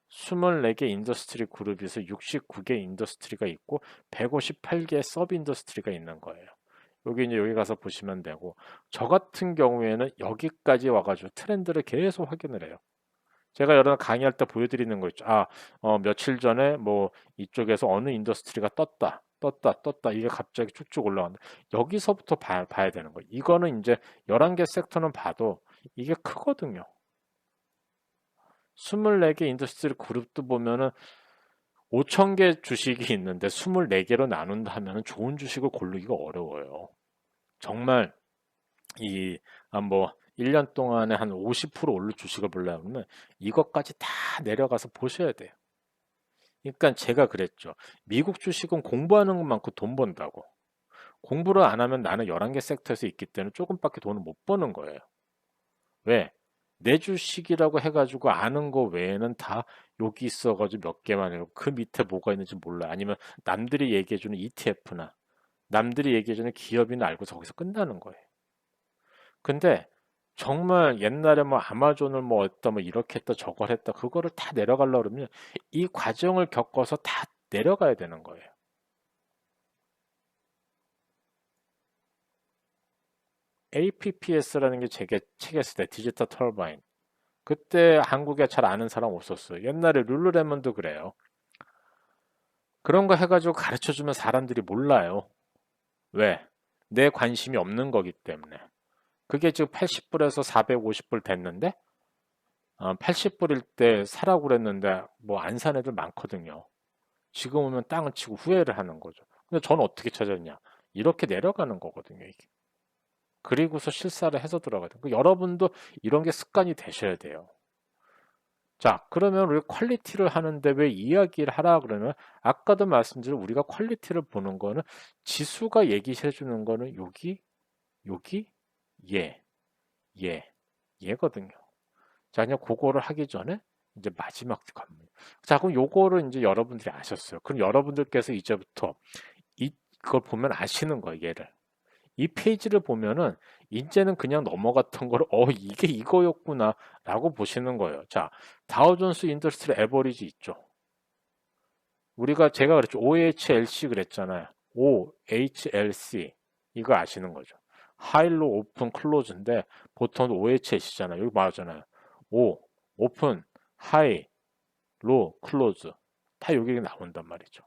24개 인더스트리 그룹에서 69개 인더스트리가 있고 158개 서브 인더스트리가 있는 거예요. 여기 이제 여기 가서 보시면 되고 저 같은 경우에는 여기까지 와가지고 트렌드를 계속 확인을 해요. 제가 여러 강의할 때 보여드리는 거 있죠. 며칠 전에 뭐 이쪽에서 어느 인더스트리가 떴다. 이게 갑자기 쭉쭉 올라간다. 여기서부터 봐야 되는 거예요. 이거는 이제 11개 섹터는 봐도 이게 크거든요. 24개 인더스트리 그룹도 보면은 5,000개 주식이 있는데 24개로 나눈다 하면 좋은 주식을 고르기가 어려워요. 정말 뭐 1년 동안에 한 50% 오를 주식을 보려면 이것까지 다 내려가서 보셔야 돼요. 그러니까 제가 그랬죠. 미국 주식은 공부하는 것만큼 돈 번다고. 공부를 안 하면 나는 11개 섹터에서 있기 때문에 조금밖에 돈을 못 버는 거예요. 왜? 내 주식이라고 해가지고 아는 거 외에는 다 여기 있어가지고 몇 개만 해요. 그 밑에 뭐가 있는지 몰라. 아니면 남들이 얘기해주는 ETF나 남들이 얘기해주는 기업이나 알고서 거기서 끝나는 거예요. 근데 정말 옛날에 뭐 아마존을 뭐 했다 뭐 이렇게 했다 저걸 했다 그거를 다 내려가려고 그러면 이 과정을 겪어서 다 내려가야 되는 거예요. APPS라는 게 제게 책에 있을 때 디지털 터바인 그때 한국에 잘 아는 사람 없었어요. 옛날에 룰루레몬도 그래요. 그런 거 해가지고 가르쳐주면 사람들이 몰라요. 왜? 내 관심이 없는 거기 때문에. 그게 지금 80불에서 450불 됐는데 80불일 때 사라고 그랬는데 뭐 안 산 애들 많거든요. 지금 오면 땅을 치고 후회를 하는 거죠. 근데 저는 어떻게 찾았냐? 이렇게 내려가는 거거든요, 이게. 그리고서 실사를 해서 들어가야 돼요. 여러분도 이런 게 습관이 되셔야 돼요. 자, 그러면 우리가 퀄리티를 하는데 왜 이야기를 하라 그러면 아까도 말씀드린 우리가 퀄리티를 보는 거는 지수가 얘기해 주는 거는 여기, 얘, 얘, 얘거든요. 자, 그냥 그거를 하기 전에 이제 마지막 관문. 자, 그럼 요거를 이제 여러분들이 아셨어요. 그럼 여러분들께서 이제부터 그걸 보면 아시는 거예요, 얘를. 이 페이지를 보면은 이제는 그냥 넘어갔던 걸 이게 이거였구나 라고 보시는 거예요. 자, 다우존스 인더스트리 에버리지 있죠. 제가 그랬죠. OHLC 그랬잖아요. OHLC 이거 아시는 거죠. 하이로 오픈 클로즈인데 보통 OHLC잖아요. 여기 말하잖아요. 오 오픈 하이 로 클로즈 다 여기 나온단 말이죠.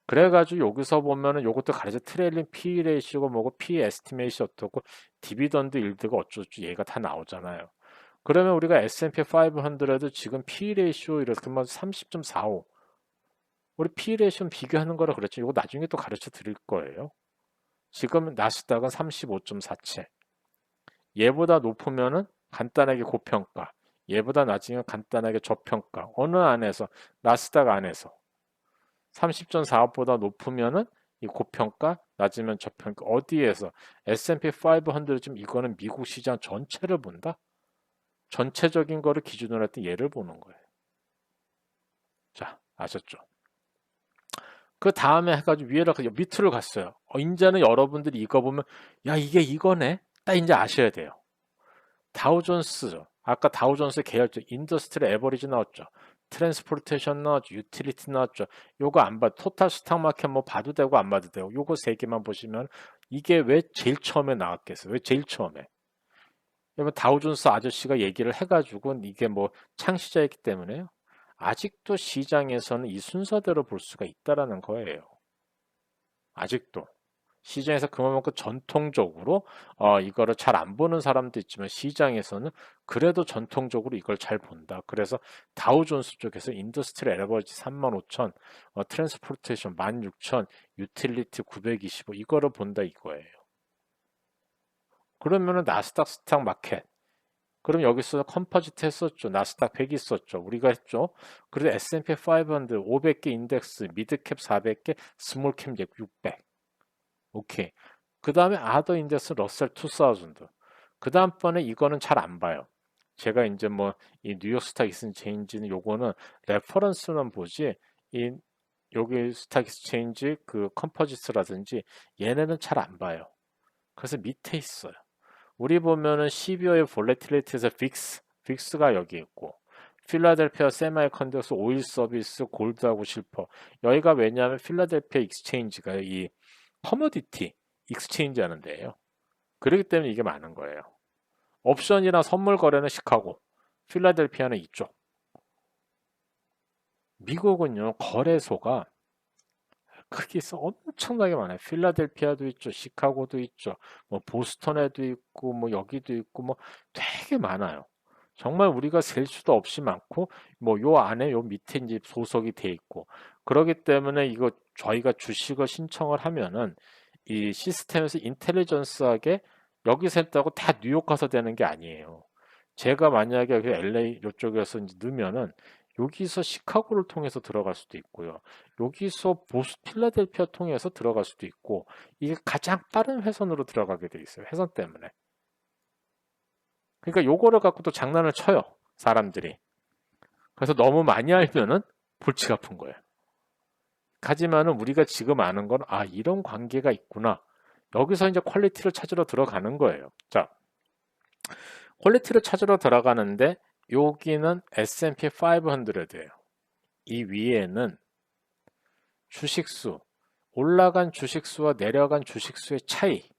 그래가지고 여기서 보면은 요것도 가르쳐 트레일링 P 레이시오가 뭐고 P 에스티메이션 어떻고 디비던드 일드가 어쩌고 얘가 다 나오잖아요. 그러면 우리가 S&P 500도 지금 P 레이시오 이렇게 하면 30.45 우리 P 레이시오 비교하는 거라 그랬죠. 이거 나중에 또 가르쳐 드릴 거예요. 지금 나스닥은 35.47 얘보다 높으면은 간단하게 고평가 얘보다 낮으면 간단하게 저평가 어느 안에서 나스닥 안에서 30.45보다 높으면은 이 고평가, 낮으면 저평가. 어디에서 S&P 500 지금 이거는 미국 시장 전체를 본다. 전체적인 거를 기준으로 했던 예를 보는 거예요. 자, 아셨죠? 그 다음에 해가지고 밑으로 갔어요. 이제는 여러분들이 이거 보면 야 이게 이거네. 딱 이제 아셔야 돼요. 다우존스 아까 다우존스 계열죠. 인더스트리 에버리지 나왔죠. 트랜스포테이션 나왔죠. 유틸리티 나왔죠. 요거 안 봐도 토탈 스탁 마켓 뭐 봐도 되고 안 봐도 되고 요거 세 개만 보시면 이게 왜 제일 처음에 나왔겠어요? 왜 제일 처음에? 여러분 다우존스 아저씨가 얘기를 해가지고 이게 뭐 창시자였기 때문에요. 아직도 시장에서는 이 순서대로 볼 수가 있다라는 거예요. 아직도. 시장에서 그만큼 전통적으로 이거를 잘 안 보는 사람도 있지만 시장에서는 그래도 전통적으로 이걸 잘 본다. 그래서 다우존스 쪽에서 인더스트리 에버리지 35,000, 트랜스포테이션 16,000, 유틸리티 925 이거를 본다 이거예요. 그러면은 나스닥 스탁 마켓 그럼 여기서 컴포지트 했었죠. 나스닥 100 있었죠. 우리가 했죠. 그래서 S&P 500 500개 인덱스, 미드캡 400개, 스몰캡 600. 오케이. 그 다음에 아더 인덱스 러셀 2000. 그 다음번에 이거는 잘 안 봐요. 제가 이제 뭐 이 뉴욕 스탁 익스체인지는 요거는 레퍼런스는 보지 이 여기 스탁 익스체인지 그 컴포지스라든지 얘네는 잘 안 봐요. 그래서 밑에 있어요. 우리 보면은 12월의 볼레틸리티에서 빅스가 여기 있고 필라델피아 세마이컨덕스 오일 서비스 골드하고 실퍼 여기가 왜냐하면 필라델피아 익스체인지가 이 커머디티 익스체인지 하는 데예요. 그렇기 때문에 이게 많은 거예요. 옵션이나 선물 거래는 시카고, 필라델피아는 이쪽. 미국은요, 거래소가 크기서 엄청나게 많아요. 필라델피아도 있죠, 시카고도 있죠, 뭐 보스턴에도 있고, 뭐 여기도 있고, 뭐 되게 많아요. 정말 우리가 셀 수도 없이 많고, 뭐 요 안에 요 밑에 이제 소속이 돼 있고, 그러기 때문에 이거 저희가 주식을 신청을 하면은 이 시스템에서 인텔리전스하게 여기서 했다고 다 뉴욕 가서 되는 게 아니에요. 제가 만약에 여기 LA 이쪽에서 이제 넣으면은 여기서 시카고를 통해서 들어갈 수도 있고요. 여기서 필라델피아 통해서 들어갈 수도 있고 이게 가장 빠른 회선으로 들어가게 돼 있어요. 회선 때문에. 그러니까 요거를 갖고 또 장난을 쳐요. 사람들이. 그래서 너무 많이 알면은 골치가 아픈 거예요. 하지만은 우리가 지금 아는 건 이런 관계가 있구나. 여기서 이제 퀄리티를 찾으러 들어가는 거예요. 자, 퀄리티를 찾으러 들어가는데 여기는 S&P 500예요. 이 위에는 주식수, 올라간 주식수와 내려간 주식수의 차이.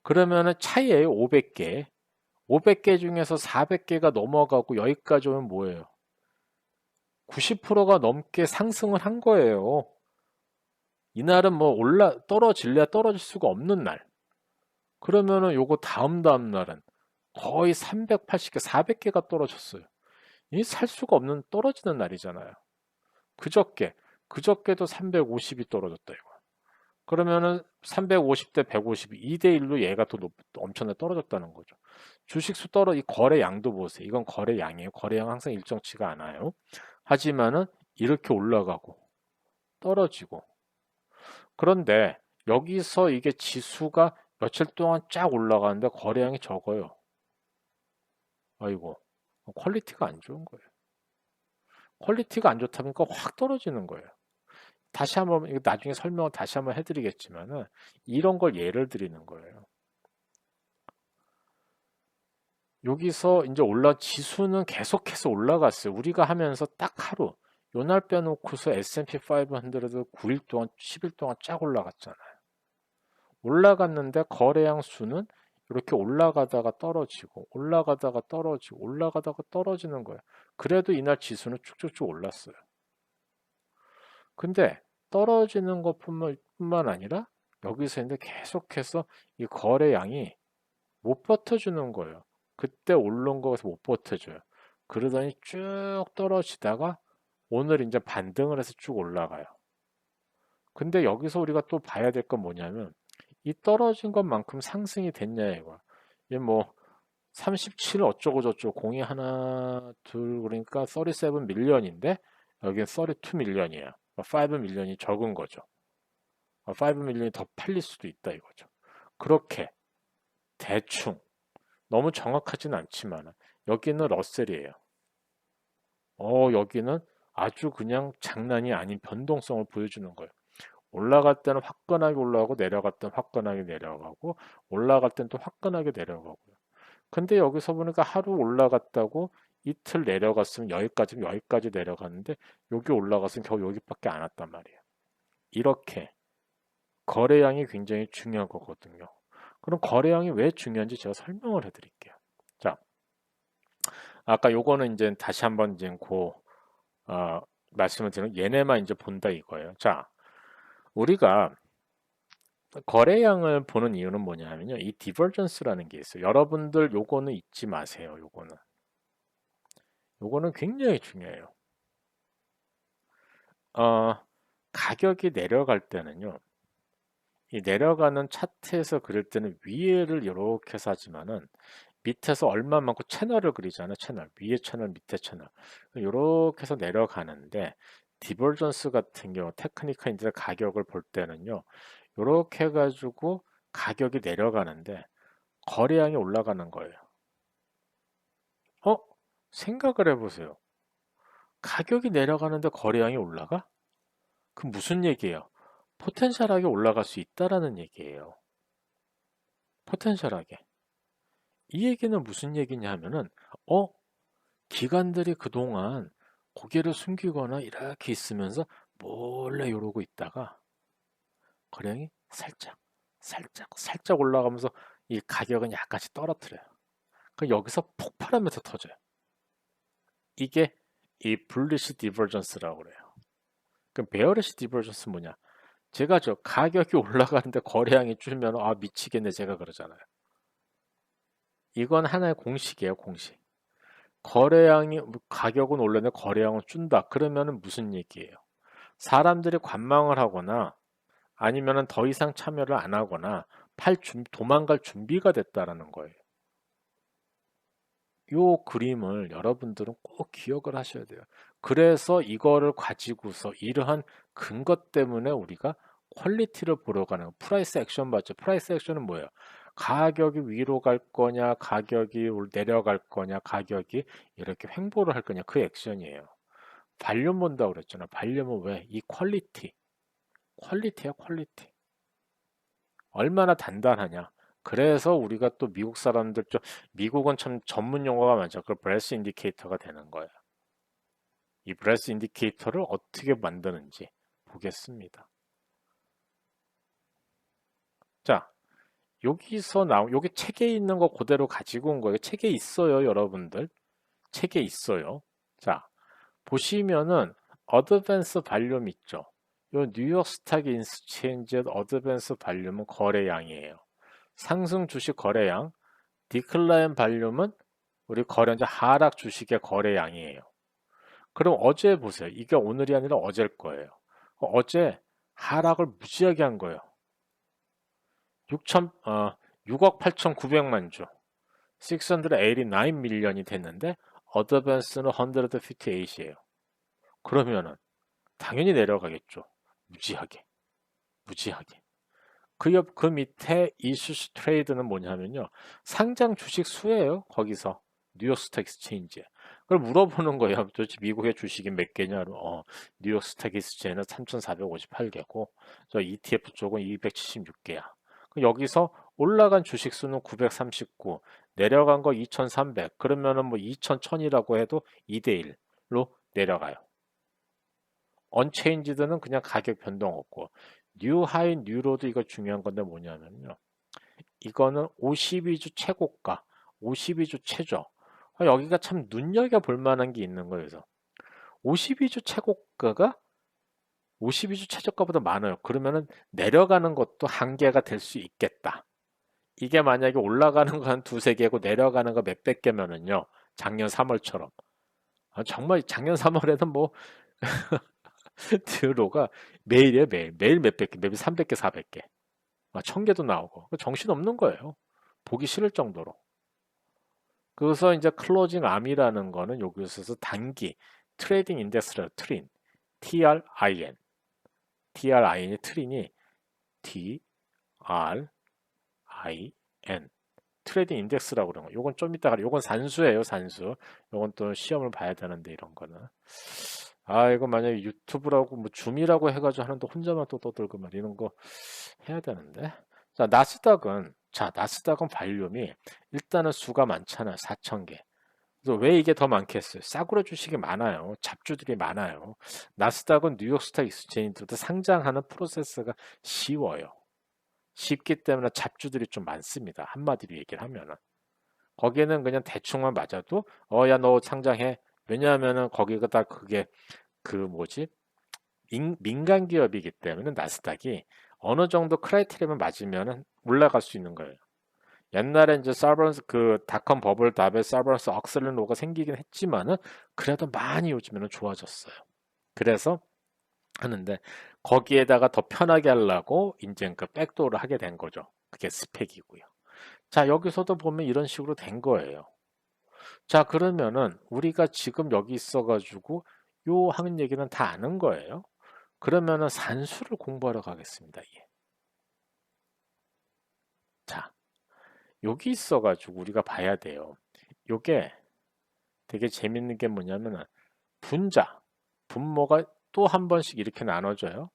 그러면은 차이예요. 500개. 500개 중에서 400개가 넘어가고 여기까지 오면 뭐예요? 90%가 넘게 상승을 한 거예요. 이날은 뭐 떨어질래야 떨어질 수가 없는 날. 그러면은 요거 다음 날은 거의 380개, 400개가 떨어졌어요. 이 살 수가 없는 떨어지는 날이잖아요. 그저께도 350이 떨어졌다 이거. 그러면은 350대 150, 2대 1로 얘가 더 엄청나게 떨어졌다는 거죠. 주식수 이 거래 양도 보세요. 이건 거래 양이에요. 거래 양 항상 일정치가 않아요. 하지만은 이렇게 올라가고 떨어지고. 그런데 여기서 이게 지수가 며칠 동안 쫙 올라가는데 거래량이 적어요. 아이고, 퀄리티가 안 좋은 거예요. 퀄리티가 안 좋다 보니까 확 떨어지는 거예요. 다시 한번, 이거 나중에 설명을 다시 한번 해드리겠지만은, 이런 걸 예를 드리는 거예요. 여기서 이제 지수는 계속해서 올라갔어요. 우리가 하면서 딱 하루, 요날 빼놓고서 S&P 500 9일 동안, 10일 동안 쫙 올라갔잖아요. 올라갔는데 거래량 수는 이렇게 올라가다가 떨어지고 올라가다가 떨어지고 올라가다가 떨어지는 거예요. 그래도 이날 지수는 쭉쭉쭉 올랐어요. 근데 떨어지는 것뿐만 아니라 여기서 이제 계속해서 이 거래량이 못 버텨주는 거예요. 그때 오른 거에서 못 버텨줘요. 그러더니 쭉 떨어지다가 오늘 이제 반등을 해서 쭉 올라가요. 근데 여기서 우리가 또 봐야 될 건 뭐냐면 이 떨어진 것만큼 상승이 됐냐 이거. 이게 뭐 37 어쩌고 저쩌고 공이 하나 둘 그러니까 37 밀리언인데 여기는 32 밀리언이에요. 5 밀리언이 적은 거죠. 5 밀리언이 더 팔릴 수도 있다 이거죠. 그렇게 대충 너무 정확하진 않지만 여기는 러셀이에요. 여기는 아주 그냥 장난이 아닌 변동성을 보여주는 거예요. 올라갈 때는 화끈하게 올라가고 내려갈 때는 화끈하게 내려가고 올라갈 때는 또 화끈하게 내려가고요. 근데 여기서 보니까 하루 올라갔다고 이틀 내려갔으면 여기까지 내려갔는데 여기 올라갔으면 겨우 여기밖에 안 왔단 말이에요. 이렇게 거래량이 굉장히 중요한 거거든요. 그럼 거래량이 왜 중요한지 제가 설명을 해드릴게요. 자, 아까 요거는 이제 다시 한번 이제 말씀을 드리면 얘네만 이제 본다 이거예요. 자, 우리가 거래량을 보는 이유는 뭐냐면요. 이 디버전스라는 게 있어요. 여러분들 요거는 잊지 마세요. 요거는 굉장히 중요해요. 가격이 내려갈 때는요. 이 내려가는 차트에서 그릴 때는 위에를 이렇게 해서 하지만은 밑에서 얼마만큼 채널을 그리잖아요. 채널. 위에 채널, 밑에 채널. 이렇게 해서 내려가는데 디버전스 같은 경우 테크니컬 인디들 가격을 볼 때는요. 이렇게 해가지고 가격이 내려가는데 거래량이 올라가는 거예요. 생각을 해보세요. 가격이 내려가는데 거래량이 올라가? 그 무슨 얘기예요? 포텐셜하게 올라갈 수 있다라는 얘기예요. 포텐셜하게. 이 얘기는 무슨 얘기냐 하면은 기관들이 그동안 고개를 숨기거나 이렇게 있으면서 몰래 이러고 있다가 거래량이 살짝 올라가면서 이 가격은 약간씩 떨어뜨려요. 그 여기서 폭발하면서 터져요. 이게 이 불리시 디버전스라고 그래요. 그럼 베어리시 디버전스 뭐냐? 제가 가격이 올라가는데 거래량이 줄면 미치겠네 제가 그러잖아요. 이건 하나의 공식이에요, 공식. 가격은 올랐는데 거래량은 준다. 그러면은 무슨 얘기예요? 사람들이 관망을 하거나 아니면은 더 이상 참여를 안 하거나 도망갈 준비가 됐다라는 거예요. 요 그림을 여러분들은 꼭 기억을 하셔야 돼요. 그래서 이거를 가지고서 이러한 근거 때문에 우리가 퀄리티를 보러 가는 프라이스 액션 봤죠. 프라이스 액션은 뭐예요? 가격이 위로 갈 거냐, 가격이 내려갈 거냐, 가격이 이렇게 횡보를 할 거냐, 그 액션이에요. 발륨 본다고 그랬잖아. 발륨은 왜? 이 퀄리티야, 퀄리티. 얼마나 단단하냐. 그래서 우리가 또 미국 사람들 미국은 참 전문 용어가 많죠. 그 브레스 인디케이터가 되는 거예요. 이 브레스 인디케이터를 어떻게 만드는지 보겠습니다. 자, 여기서 여기 책에 있는 거 그대로 가지고 온 거예요. 책에 있어요, 여러분들. 책에 있어요. 자, 보시면은 어드밴스 발륨 있죠. 요 뉴욕 스탁 인스체인지 어드밴스 발륨은 거래량이에요. 상승 주식 거래량, 디클라인 발륨은 우리 이제 하락 주식의 거래량이에요. 그럼 어제 보세요. 이게 오늘이 아니라 어제일 거예요. 어제 하락을 무지하게 한 거예요. 6억 8,900만 주. 689 밀리언이 됐는데 어드밴스는 158이에요. 그러면은 당연히 내려가겠죠. 무지하게. 무지하게. 그 밑에 이슈스 트레이드는 뭐냐면요. 상장 주식 수예요. 거기서. 뉴욕 스톡 익스체인지에. 그걸 물어보는 거예요. 도대체 미국의 주식이 몇 개냐로. 뉴욕 스톡 익스체인지는 3,458개고 저 ETF 쪽은 276개야. 여기서 올라간 주식 수는 939, 내려간 거 2,300. 그러면은 뭐 2,000, 1,000이라고 해도 2대 1로 내려가요. 언체인지드는 그냥 가격 변동 없고 뉴 하이 뉴로도 이거 중요한 건데 뭐냐면요. 이거는 52주 최고가, 52주 최저. 여기가 참 눈여겨볼 만한 게 있는 거예요. 그래서 52주 최고가가 52주 최저가보다 많아요. 그러면은 내려가는 것도 한계가 될 수 있겠다. 이게 만약에 올라가는 거 한 두세 개고 내려가는 거 몇백 개면은요. 작년 3월처럼. 정말 작년 3월에는 뭐 드로가 매일이에요, 매일. 매일 몇백 개, 매일 300개, 400개. 1000개도 나오고. 정신없는 거예요. 보기 싫을 정도로. 그래서 이제 클로징 암이라는 거는 여기서 단기 트레이딩 인덱스라 트린, TRIN. TRIN이 트린이 TRIN. 트레이딩 인덱스라고 그러는 거. 요건 좀 이따가, 요건 산수예요, 산수. 요건 또 시험을 봐야 되는데, 이런 거는. 이거 만약에 유튜브라고, 뭐, 줌이라고 해가지고 하는데 혼자만 또 떠들고 말 이런 거 해야 되는데. 자, 나스닥은 발륨이 일단은 수가 많잖아요. 4,000개. 그래서 왜 이게 더 많겠어요? 싸구려 주식이 많아요. 잡주들이 많아요. 나스닥은 뉴욕 스톡 익스체인지도 상장하는 프로세스가 쉬워요. 쉽기 때문에 잡주들이 좀 많습니다. 한마디로 얘기를 하면은. 거기는 그냥 대충만 맞아도 야 너 상장해. 왜냐하면은 거기가 다 그게 그 뭐지? 민간 기업이기 때문에 나스닥이 어느 정도 크라이테리아만 맞으면은 올라갈 수 있는 거예요. 옛날에 이제 서버런스 그 닷컴 버블 다음에 서버런스 억셀런로가 생기긴 했지만은 그래도 많이 요즘에는 좋아졌어요. 그래서 하는데 거기에다가 더 편하게 하려고 이제 그 백도어를 하게 된 거죠. 그게 스펙이고요. 자, 여기서도 보면 이런 식으로 된 거예요. 자, 그러면은 우리가 지금 여기 있어가지고 요 하는 얘기는 다 아는 거예요. 그러면은 산수를 공부하러 가겠습니다. 예. 자, 여기 있어가지고 우리가 봐야 돼요. 요게 되게 재밌는 게 뭐냐면은 분모가 또 한 번씩 이렇게 나눠져요.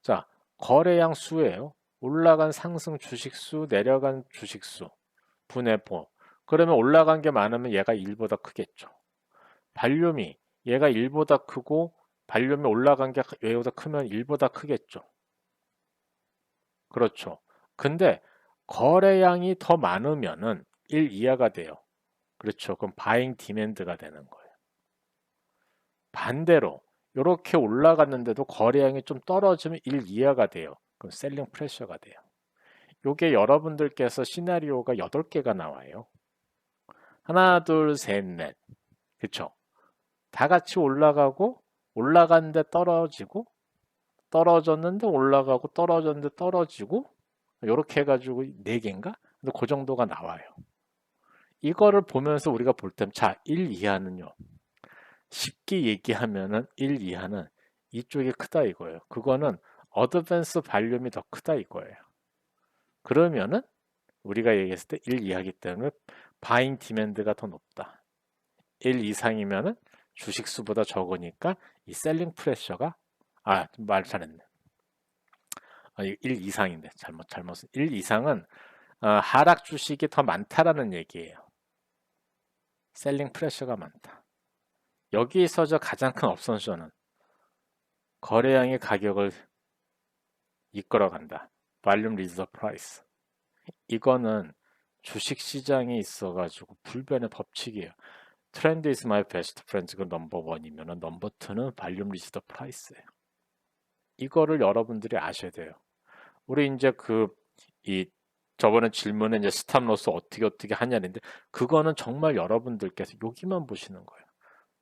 자, 거래량 수예요. 올라간 상승 주식수, 내려간 주식수, 분해보. 그러면 올라간 게 많으면 얘가 1보다 크겠죠. 발륨이 얘가 1보다 크고 발륨이 올라간 게 얘보다 크면 1보다 크겠죠. 그렇죠. 근데 거래량이 더 많으면은 1 이하가 돼요. 그렇죠. 그럼 바잉 디맨드가 되는 거예요. 반대로 이렇게 올라갔는데도 거래량이 좀 떨어지면 1 이하가 돼요. 그럼 셀링 프레셔가 돼요. 요게 여러분들께서 시나리오가 8개가 나와요. 하나, 둘, 셋, 넷. 그쵸? 다 같이 올라가고 올라갔는데 떨어지고 떨어졌는데 올라가고 떨어졌는데 떨어지고 요렇게 해가지고 4개인가? 근데 그 정도가 나와요. 이거를 보면서 우리가 볼 땐 자, 1 이하는요. 쉽게 얘기하면은 1 이하는 이쪽이 크다 이거예요. 그거는 어드밴스 발륨이 더 크다 이거예요. 그러면은 우리가 얘기했을 때 1 이하기 때문에 바잉 디맨드가 더 높다. 1 이상이면은 주식 수보다 적으니까 이 셀링 프레셔가 말 잘했네. 1 이상인데 잘못은 1 이상은 하락 주식이 더 많다라는 얘기예요. 셀링 프레셔가 많다. 여기에서 가장 큰 업선션은 거래량의 가격을 이끌어간다. Volume leads the price. 이거는 주식 시장에 있어가지고 불변의 법칙이에요. 트렌드 is my best friend가 넘버 1이면 넘버 2는 Volume leads the price예요. 이거를 여러분들이 아셔야 돼요. 우리 이제 저번에 질문에 이제 스탑로스 어떻게 하냐는데 그거는 정말 여러분들께서 여기만 보시는 거예요.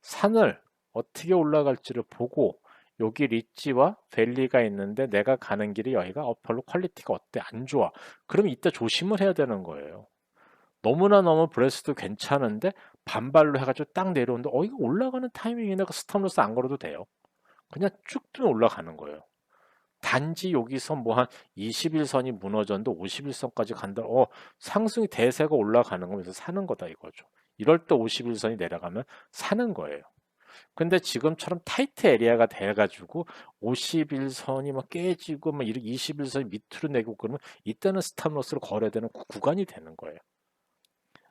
산을 어떻게 올라갈지를 보고 여기 리지와 밸리가 있는데 내가 가는 길이 여기가 별로 퀄리티가 어때? 안 좋아. 그럼 이때 조심을 해야 되는 거예요. 너무 브레스도 괜찮은데 반발로 해가지고 딱 내려오는데 이거 올라가는 타이밍이네. 그 스탑로스 안 걸어도 돼요. 그냥 쭉 뜨면 올라가는 거예요. 단지 여기서 뭐 한 21선이 무너졌는데 51선까지 간다. 상승이 대세가 올라가는 거면서 사는 거다 이거죠. 이럴 때 51선이 내려가면 사는 거예요. 근데 지금처럼 타이트 에리아가 돼가지고 51선이 막 깨지고 막 이렇게 21선이 밑으로 내고 그러면 이때는 스탑로스를 걸어야 되는 구간이 되는 거예요.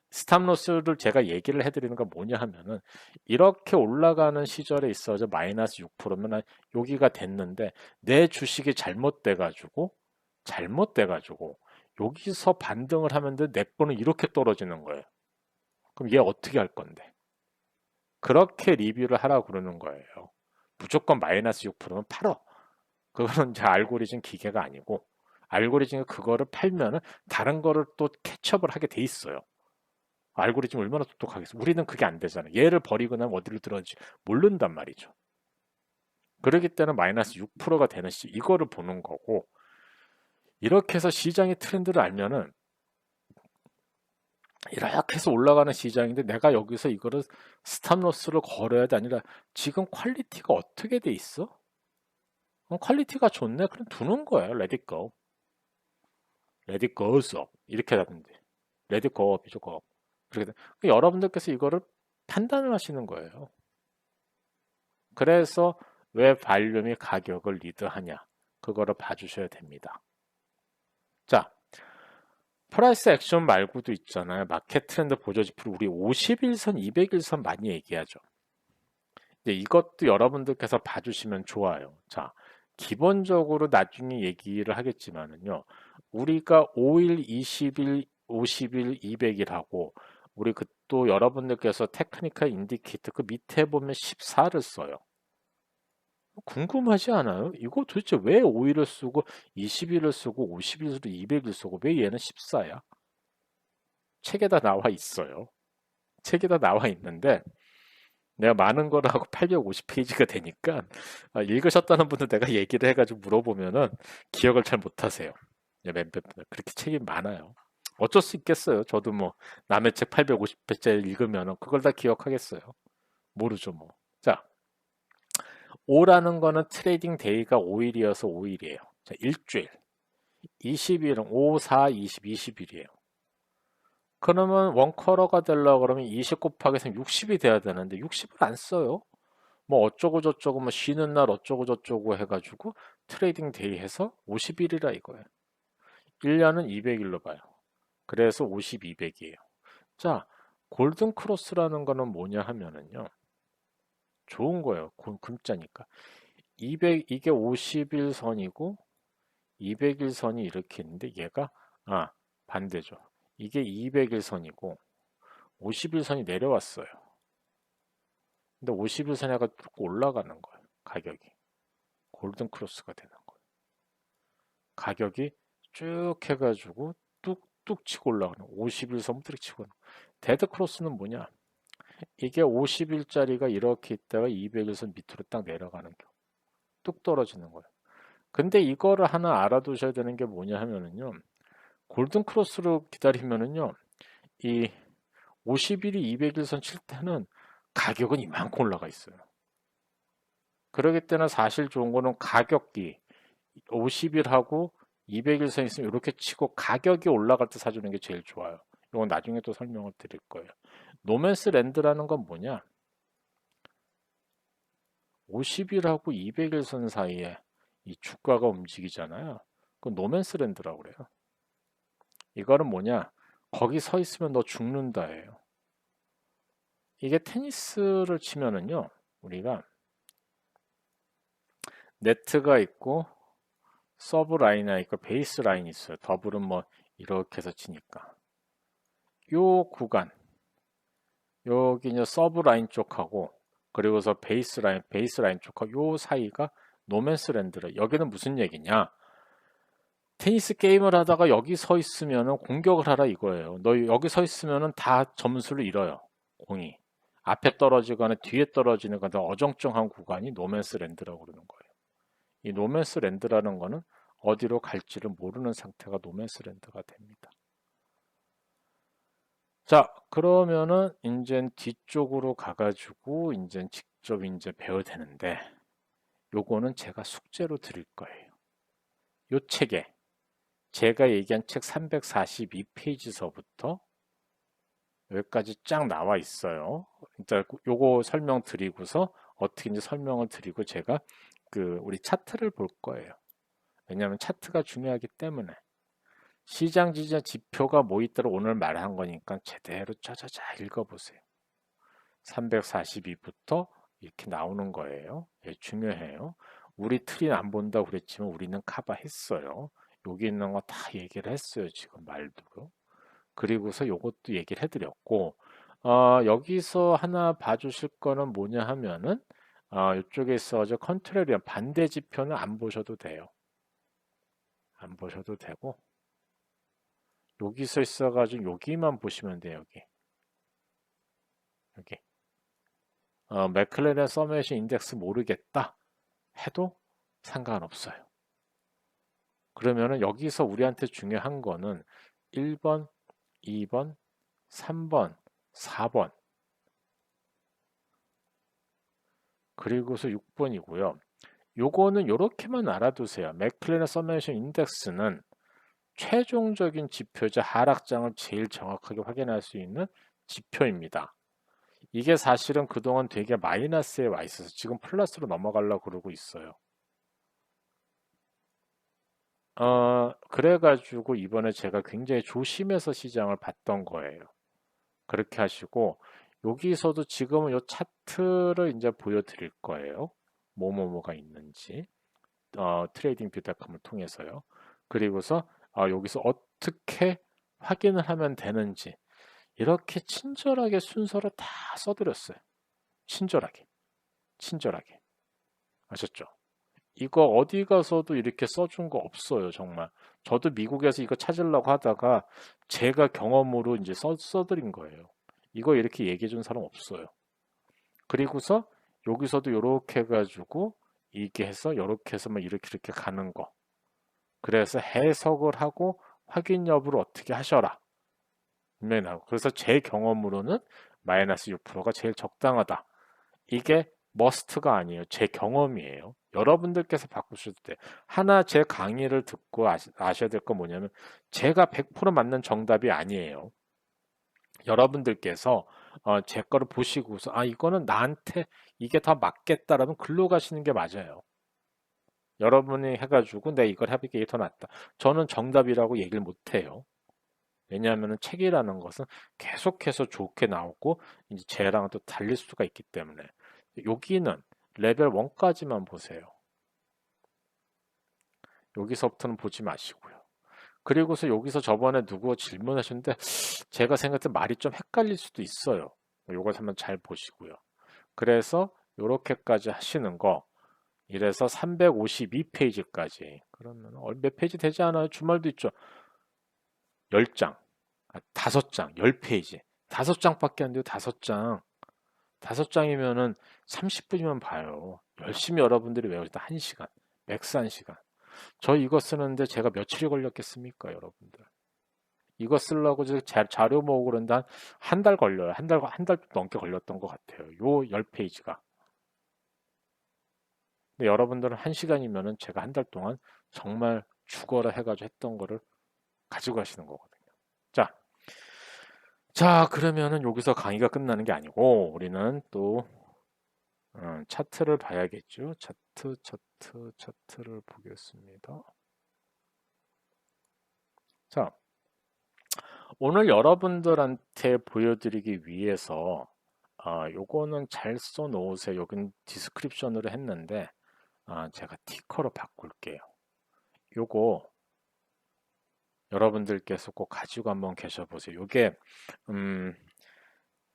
스탑로스를 제가 얘기를 해드리는 건 뭐냐 하면은 이렇게 올라가는 시절에 있어서 마이너스 6%면 여기가 됐는데 내 주식이 잘못돼가지고 여기서 반등을 하면 내 거는 이렇게 떨어지는 거예요. 그럼 얘 어떻게 할 건데? 그렇게 리뷰를 하라고 그러는 거예요. 무조건 마이너스 6%면 팔어. 그거는 제 알고리즘 기계가 아니고 알고리즘이 그거를 팔면은 다른 거를 또 캐치업을 하게 돼 있어요. 알고리즘 얼마나 똑똑하겠어. 우리는 그게 안 되잖아. 얘를 버리고 나면 어디로 들어갈지 모른단 말이죠. 그러기 때문에 마이너스 6%가 되는 이거를 보는 거고 이렇게 해서 시장의 트렌드를 알면은 이렇게 해서 올라가는 시장인데 내가 여기서 이거를 스탑로스를 걸어야 돼 아니라 지금 퀄리티가 어떻게 돼 있어? 퀄리티가 좋네? 그럼 두는 거예요. Let it go. Let it goes up. 이렇게 하던데. Let it go up이죠. go up. 그렇게 여러분들께서 이거를 판단을 하시는 거예요. 그래서 왜 발륨이 가격을 리드하냐? 그거를 봐주셔야 됩니다. 자, 프라이스 액션 말고도 있잖아요. 마켓 트렌드 보조 지표 우리 51선, 200일선 많이 얘기하죠. 이제 이것도 여러분들께서 봐주시면 좋아요. 자, 기본적으로 나중에 얘기를 하겠지만은요. 우리가 5일, 20일, 50일, 200일 하고 우리 그 또 여러분들께서 테크니컬 인디케이터 그 밑에 보면 14를 써요. 궁금하지 않아요? 이거 도대체 왜 5일을 쓰고 20일을 쓰고 50일을 쓰고 200일 쓰고 왜 얘는 14야? 책에다 나와 있어요. 책에다 나와 있는데 내가 많은 거를 하고 850페이지가 되니까 읽으셨다는 분들 내가 얘기를 해가지고 물어보면은 기억을 잘 못하세요. 그렇게 책이 많아요. 어쩔 수 있겠어요. 저도 뭐 남의 책 850페이지 읽으면은 그걸 다 기억하겠어요. 모르죠 뭐. 자, 5라는 거는 트레이딩 데이가 5일이어서 5일이에요. 자, 일주일. 20일은 5, 4, 20, 20일이에요. 그러면 원커러가 되려고 그러면 20 곱하기 3 60이 돼야 되는데 60을 안 써요. 뭐 어쩌고 저쩌고 뭐 쉬는 날 어쩌고 저쩌고 해가지고 트레이딩 데이 해서 50일이라 이거예요. 1년은 200일로 봐요. 그래서 50, 200이에요. 자, 골든 크로스라는 거는 뭐냐 하면은요. 좋은 거예요. 금자니까. 200 이게 50일 선이고 200일 선이 이렇게 있는데 얘가 반대죠. 이게 200일 선이고 50일 선이 내려왔어요. 근데 50일 선에가 쭉 올라가는 거예요. 가격이. 골든 크로스가 되는 거예요. 가격이 쭉 해가지고 뚝뚝 치고 올라가는 50일 선부터 치고 데드 크로스는 뭐냐? 이게 50일짜리가 이렇게 있다가 200일 선 밑으로 딱 내려가는 거. 뚝 떨어지는 거예요. 근데 이거를 하나 알아두셔야 되는 게 뭐냐 하면은요. 골든 크로스로 기다리면은요. 이 50일이 200일 선 칠 때는 가격은 이만큼 올라가 있어요. 그러기 때문에 사실 좋은 거는 가격이 50일하고 200일 선 있으면 이렇게 치고 가격이 올라갈 때 사주는 게 제일 좋아요. 이건 나중에 또 설명을 드릴 거예요. 노맨스 랜드라는 건 뭐냐? 50일하고 200일 선 사이에 이 주가가 움직이잖아요. 그건 노맨스 랜드라고 그래요. 이거는 뭐냐? 거기 서 있으면 너 죽는다예요. 이게 테니스를 치면은요. 우리가 네트가 있고 서브 라인이 있고 베이스 라인이 있어요. 더블은 뭐 이렇게 해서 치니까. 요 구간 여기 이제 서브 라인 쪽하고 그리고서 베이스 라인 쪽하고 요 사이가 노맨스 랜드래. 여기는 무슨 얘기냐? 테니스 게임을 하다가 여기 서 있으면은 공격을 하라 이거예요. 너 여기 서 있으면은 다 점수를 잃어요. 공이. 앞에 떨어지거나 뒤에 떨어지는 그런 어정쩡한 구간이 노맨스 랜드라고 그러는 거예요. 이 노맨스 랜드라는 거는 어디로 갈지를 모르는 상태가 노맨스 랜드가 됩니다. 자, 그러면은 인제 뒤쪽으로 가가지고 인제 직접 인제 배워야 되는데 요거는 제가 숙제로 드릴 거예요. 요 책에 제가 얘기한 책 342 페이지서부터 여기까지 쫙 나와 있어요. 진짜 요거 설명드리고서 어떻게 이제 설명을 드리고 제가 우리 차트를 볼 거예요. 왜냐하면 차트가 중요하기 때문에 시장 지지 지표가 뭐 있더라 오늘 말한 거니까 제대로 짜자자 읽어보세요. 342부터 이렇게 나오는 거예요. 예, 중요해요. 우리 트리는 안 본다고 그랬지만 우리는 커버했어요. 여기 있는 거 다 얘기를 했어요. 지금 말도. 그리고서 요것도 얘기를 해드렸고 여기서 하나 봐주실 거는 뭐냐 하면은 이쪽에 있어가지고 컨트롤이랑 반대 지표는 안 보셔도 돼요. 안 보셔도 되고 여기서 있어가지고 여기만 보시면 돼요. 여기 맥클레렌 서메이션 인덱스 모르겠다 해도 상관없어요. 그러면은 여기서 우리한테 중요한 거는 1번, 2번, 3번, 4번 그리고서 6번이고요. 요거는 요렇게만 알아두세요. 맥클레렌 서메이션 인덱스는 최종적인 지표자 하락장을 제일 정확하게 확인할 수 있는 지표입니다. 이게 사실은 그동안 되게 마이너스에 와 있어서 지금 플러스로 넘어가려고 그러고 있어요. 그래가지고 이번에 제가 굉장히 조심해서 시장을 봤던 거예요. 그렇게 하시고 여기서도 지금은 요 차트를 이제 보여드릴 거예요. 뭐뭐뭐가 있는지 트레이딩 뷰닷컴을 통해서요. 그리고서 여기서 어떻게 확인을 하면 되는지 이렇게 친절하게 순서를 다 써드렸어요. 친절하게, 친절하게. 아셨죠? 이거 어디 가서도 이렇게 써준 거 없어요, 정말. 저도 미국에서 이거 찾으려고 하다가 제가 경험으로 이제 써드린 거예요. 이거 이렇게 얘기해 준 사람 없어요. 그리고서 여기서도 이렇게 해가지고 이게 해서 이렇게 해서 막 이렇게 가는 거. 그래서 해석을 하고 확인 여부를 어떻게 하셔라. 분명히 나오고. 그래서 제 경험으로는 마이너스 6%가 제일 적당하다. 이게 머스트가 아니에요. 제 경험이에요. 여러분들께서 바꾸셔도 돼. 하나 제 강의를 듣고 아셔야 될 건 뭐냐면 제가 100% 맞는 정답이 아니에요. 여러분들께서 제 거를 보시고서 이거는 나한테 이게 더 맞겠다라면 글로 가시는 게 맞아요. 여러분이 해가지고 내가 이걸 해보기에 이게 더 낫다. 저는 정답이라고 얘기를 못해요. 왜냐하면 책이라는 것은 계속해서 좋게 나오고 이제 쟤랑 또 달릴 수가 있기 때문에 여기는 레벨 1까지만 보세요. 여기서부터는 보지 마시고요. 그리고서 여기서 저번에 누구 질문하셨는데 제가 생각할 때 말이 좀 헷갈릴 수도 있어요. 요걸 한번 잘 보시고요. 그래서 요렇게까지 하시는 거 이래서 352페이지까지 그러면 몇 페이지 되지 않아요? 주말도 있죠. 10장, 5장, 10페이지. 5장밖에 안 돼요. 5장. 5장이면은 30분이면 봐요. 열심히 여러분들이 외우다 1시간. 맥스 1시간. 저 이거 쓰는데 제가 며칠이 걸렸겠습니까, 여러분들? 이거 쓰려고 자료 모으고 그런데 한 달 걸려요. 한 달 넘게 걸렸던 것 같아요. 요 10페이지가. 근데 여러분들은 1시간이면은 제가 한 달 동안 정말 죽어라 해가지고 했던 거를 가지고 가시는 거거든요. 자, 그러면은 여기서 강의가 끝나는 게 아니고 우리는 또 차트를 봐야겠죠. 차트를 보겠습니다. 자, 오늘 여러분들한테 보여드리기 위해서 요거는 잘 써놓으세요. 여긴 디스크립션으로 했는데 제가 티커로 바꿀게요. 요거 여러분들께서 꼭 가지고 한번 계셔보세요. 요게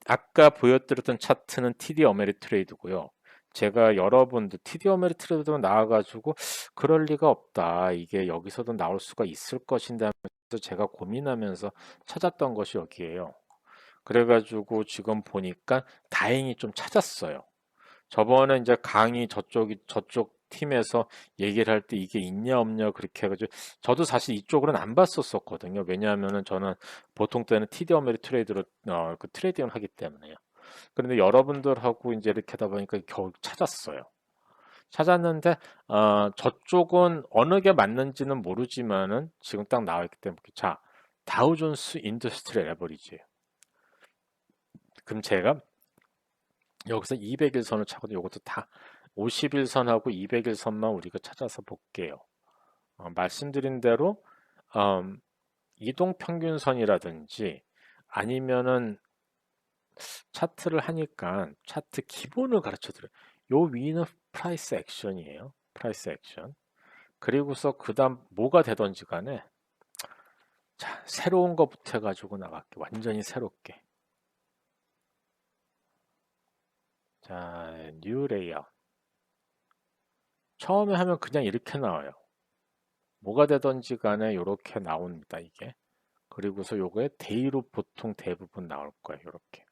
아까 보여드렸던 차트는 TD 어메리트레이드고요. 제가 여러분들 TD 어메리트레이드 나와가지고 그럴 리가 없다. 이게 여기서도 나올 수가 있을 것인데 하면서 제가 고민하면서 찾았던 것이 여기에요. 그래가지고 지금 보니까 다행히 좀 찾았어요. 저번에 이제 강의 저쪽 팀에서 얘기를 할 때 이게 있냐 없냐 그렇게 해가지고 저도 사실 이쪽으로는 안 봤었거든요. 왜냐하면은 저는 보통 때는 TD 어메리 트레이드로 그 트레이딩을 하기 때문에요. 그런데 여러분들하고 이제 이렇게 하다 보니까 겨우 찾았어요. 찾았는데 저쪽은 어느 게 맞는지는 모르지만은 지금 딱 나와 있기 때문에 자 다우존스 인더스트리얼 에버리지. 그럼 제가 여기서 200일선을 찾거든요. 이것도 다 50일선하고 200일선만 우리가 찾아서 볼게요. 말씀드린 대로 이동평균선이라든지 아니면은 차트를 하니까 차트 기본을 가르쳐 드려요. 요 위는 프라이스 액션이에요. 프라이스 액션. 그리고서 그 다음 뭐가 되던지 간에 자 새로운 거부터 해가지고 나갈게. 완전히 새롭게. 자, 뉴 레이아웃. 처음에 하면 그냥 이렇게 나와요. 뭐가 되던지 간에 이렇게 나옵니다. 이게. 그리고서 요거에 데이로 보통 대부분 나올 거예요. 이렇게.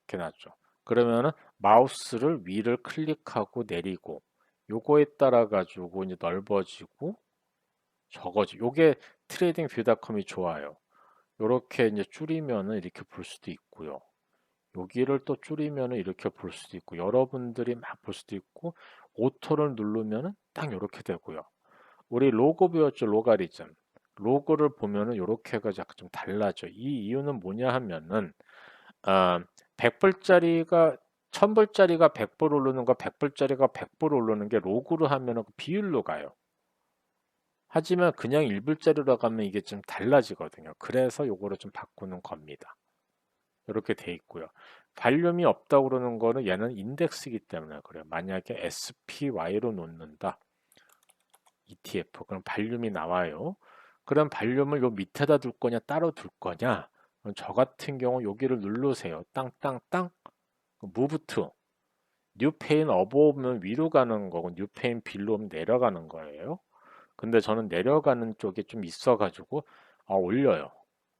이렇게 나왔죠. 그러면은 마우스를 위를 클릭하고 내리고 요거에 따라 가지고 이제 넓어지고 적어지고 요게 트레이딩 뷰닷컴이 좋아요. 요렇게 이제 줄이면은 이렇게 볼 수도 있고요. 여기를 또 줄이면은 이렇게 볼 수도 있고 여러분들이 막 볼 수도 있고 오토를 누르면은 딱 이렇게 되고요. 우리 로고 배웠죠. 로가리즘. 로고를 보면은 이렇게 해가지고 약간 좀 달라져. 이 이유는 뭐냐 하면은 100불짜리가 1000불짜리가 100불 오르는 거 100불짜리가 100불 오르는 게 로그로 하면은 그 비율로 가요. 하지만 그냥 1불짜리로 가면 이게 좀 달라지거든요. 그래서 요거를 좀 바꾸는 겁니다. 이렇게 돼 있고요. 발륨이 없다고 그러는 거는 얘는 인덱스이기 때문에 그래요. 만약에 SPY로 놓는다. ETF 그럼 발륨이 나와요. 그럼 발륨을 요 밑에다 둘 거냐 따로 둘 거냐? 그럼 저 같은 경우 여기를 누르세요. 땅땅땅 move to new pane above면 위로 가는 거고 new pane below면 내려가는 거예요. 근데 저는 내려가는 쪽에 좀 있어가지고 올려요.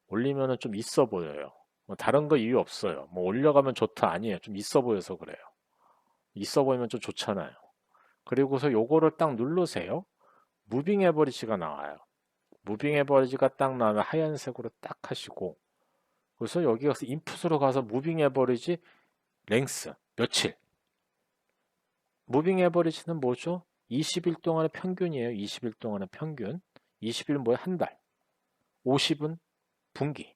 올리면은 좀 있어 보여요. 뭐 다른 거 이유 없어요. 뭐 올려가면 좋다 아니에요. 좀 있어 보여서 그래요. 있어 보이면 좀 좋잖아요. 그리고서 요거를 딱 누르세요. 무빙 에버리지가 나와요. 무빙 에버리지가 딱 나오면 하얀색으로 딱 하시고 그래서 여기 가서 인풋으로 가서 무빙 에버리지 랭스 며칠 무빙 에버리지는 뭐죠? 20일 동안의 평균이에요. 20일 동안의 평균 20일 뭐야? 한 달 50은 분기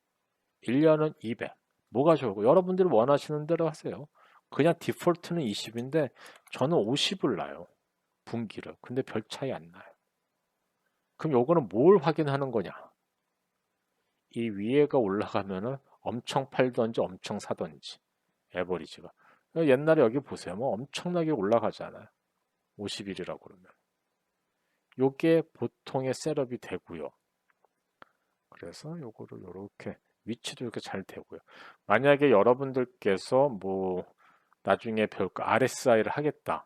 1년은 200 뭐가 좋고 여러분들이 원하시는 대로 하세요. 그냥 디폴트는 20인데 저는 50을 놔요. 분기를. 근데 별 차이 안 나요. 그럼 요거는 뭘 확인하는 거냐? 이 위에가 올라가면은 엄청 팔던지 엄청 사던지 에버리지가 옛날에 여기 보세요. 뭐 엄청나게 올라가잖아요. 50일이라고 그러면 요게 보통의 셋업이 되고요. 그래서 요거를 요렇게 위치도 이렇게 잘 되고요. 만약에 여러분들께서 뭐 나중에 배울 거 RSI를 하겠다.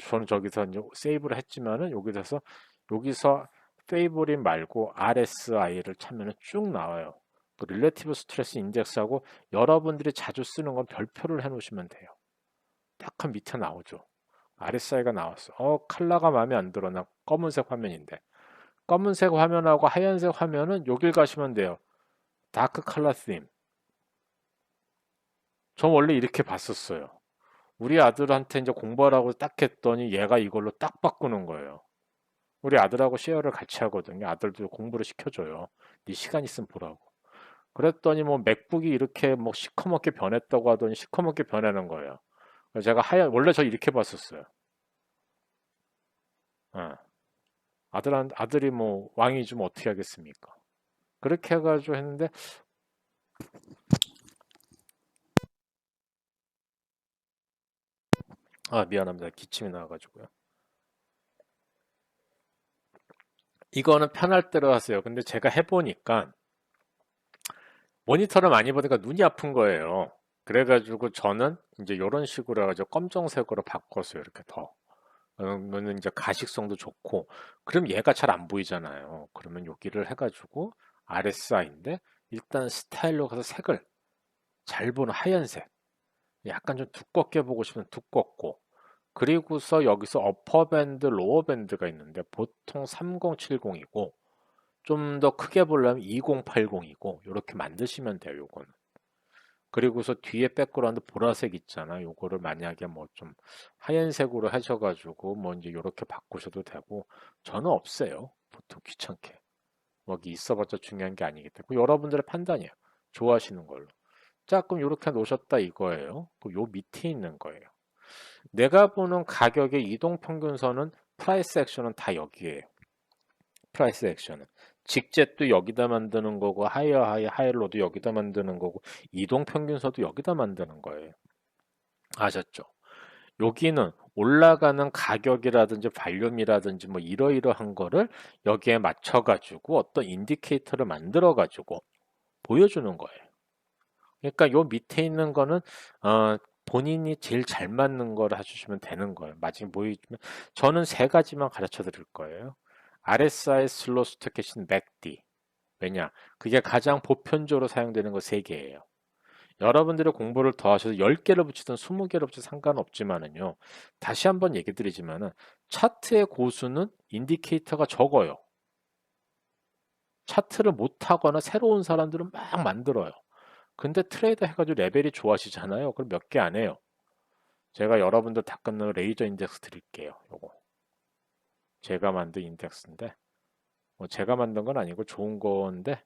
저는 저기서 이제 세이브를 했지만은 여기서 페이보릿 말고 RSI를 찾으면 쭉 나와요. 그 릴레티브 스트레스 인덱스하고 여러분들이 자주 쓰는 건 별표를 해 놓으시면 돼요. 딱 한 밑에 나오죠. RSI가 나왔어. 컬러가 마음에 안 들어. 나 검은색 화면인데. 검은색 화면하고 하얀색 화면은 여길 가시면 돼요. 다크 컬러 스 전 원래 이렇게 봤었어요. 우리 아들한테 이제 공부하라고 딱 했더니 얘가 이걸로 딱 바꾸는 거예요. 우리 아들하고 쉐어를 같이 하거든요. 아들도 공부를 시켜줘요. 네 시간 있으면 보라고. 그랬더니 뭐 맥북이 이렇게 뭐 시커멓게 변했다고 하더니 시커멓게 변하는 거예요. 그래서 제가 원래 저 이렇게 봤었어요. 예. 아들이 뭐 왕이 좀 어떻게 하겠습니까? 그렇게 해가지고 했는데 미안합니다. 기침이 나와가지고요. 이거는 편할 대로 하세요. 근데 제가 해보니까 모니터를 많이 보니까 눈이 아픈 거예요. 그래가지고 저는 이제 이런 식으로 해가지고 검정색으로 바꿨어요. 이렇게 더. 그러면 이제 가식성도 좋고, 그럼 얘가 잘 안 보이잖아요. 그러면 여기를 해가지고 RSI인데 일단 스타일로 가서 색을 잘 보는 하얀색. 약간 좀 두껍게 보고 싶으면 두껍고, 그리고서 여기서 어퍼 밴드, 로어 밴드가 있는데 보통 3070이고 좀 더 크게 보려면 2080이고 이렇게 만드시면 돼요. 요거는. 그리고서 뒤에 백그라운드 보라색 있잖아. 요거를 만약에 뭐 좀 하얀색으로 하셔가지고 뭐 이제 요렇게 바꾸셔도 되고 저는 없애요. 보통 귀찮게. 뭐 여기 있어봤자 중요한 게 아니기 때문에 여러분들의 판단이에요. 좋아하시는 걸로. 조금 요렇게 놓으셨다 이거예요. 요 밑에 있는 거예요. 내가 보는 가격의 이동평균선은 프라이스 액션은 다 여기에요. 프라이스 액션은. 직jet도 여기다 만드는 거고 하이어 하이 하이로도 여기다 만드는 거고 이동평균선도 여기다 만드는 거예요. 아셨죠? 여기는 올라가는 가격이라든지 발륨이라든지 뭐 이러이러한 거를 여기에 맞춰가지고 어떤 인디케이터를 만들어가지고 보여주는 거예요. 그러니까 요 밑에 있는 거는 본인이 제일 잘 맞는 걸 해주시면 되는 거예요. 마지막에 보여주면 저는 세 가지만 가르쳐 드릴 거예요. RSI 슬로우 스토캐신 맥D. 왜냐? 그게 가장 보편적으로 사용되는 거 세 개예요. 여러분들이 공부를 더 하셔서 10개를 붙이든 20개를 붙이든 상관없지만은요. 다시 한번 얘기 드리지만은 차트의 고수는 인디케이터가 적어요. 차트를 못 하거나 새로운 사람들은 막 만들어요. 근데 트레이더 해가지고 레벨이 좋아지잖아요. 그럼 몇 개 안 해요. 제가 여러분들 다 끊는 레이저 인덱스 드릴게요. 요거. 제가 만든 인덱스인데, 뭐 제가 만든 건 아니고 좋은 건데,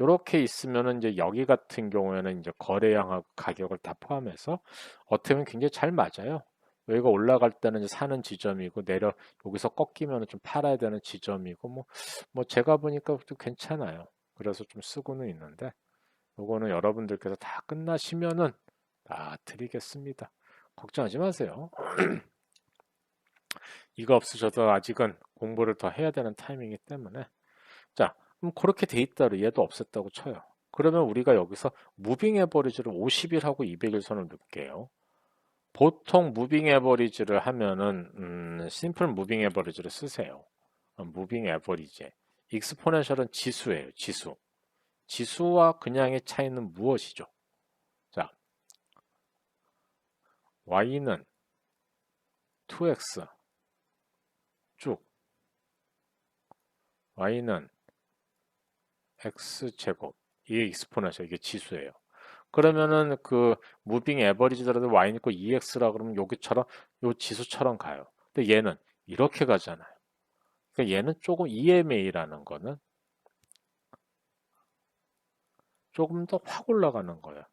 요렇게 있으면은 이제 여기 같은 경우에는 이제 거래량하고 가격을 다 포함해서 어떻게 보면 굉장히 잘 맞아요. 여기가 올라갈 때는 이제 사는 지점이고 여기서 꺾이면 좀 팔아야 되는 지점이고 뭐 제가 보니까 좀 괜찮아요. 그래서 좀 쓰고는 있는데 요거는 여러분들께서 다 끝나시면은 다 드리겠습니다. 걱정하지 마세요. 이거 없으셔도 아직은 공부를 더 해야 되는 타이밍이기 때문에 자, 그럼 그렇게 돼 있다로 얘도 없앴다고 쳐요. 그러면 우리가 여기서 무빙 에버리지를 50일하고 200일 선을 넣을게요. 보통 무빙 에버리지를 하면은 심플 무빙 에버리지를 쓰세요. 무빙 에버리지. 익스포넨셜은 지수예요. 지수. 지수와 그냥의 차이는 무엇이죠? 자, y는 2x 쭉 y는 x제곱 이게 익스포넨셜 이게 지수예요. 그러면은 그 무빙 에버리지더라도 y 있고 2x라 그러면 여기처럼 요 지수처럼 가요. 근데 얘는 이렇게 가잖아요. 그러니까 얘는 조금 EMA라는 거는 조금 더 확 올라가는 거예요.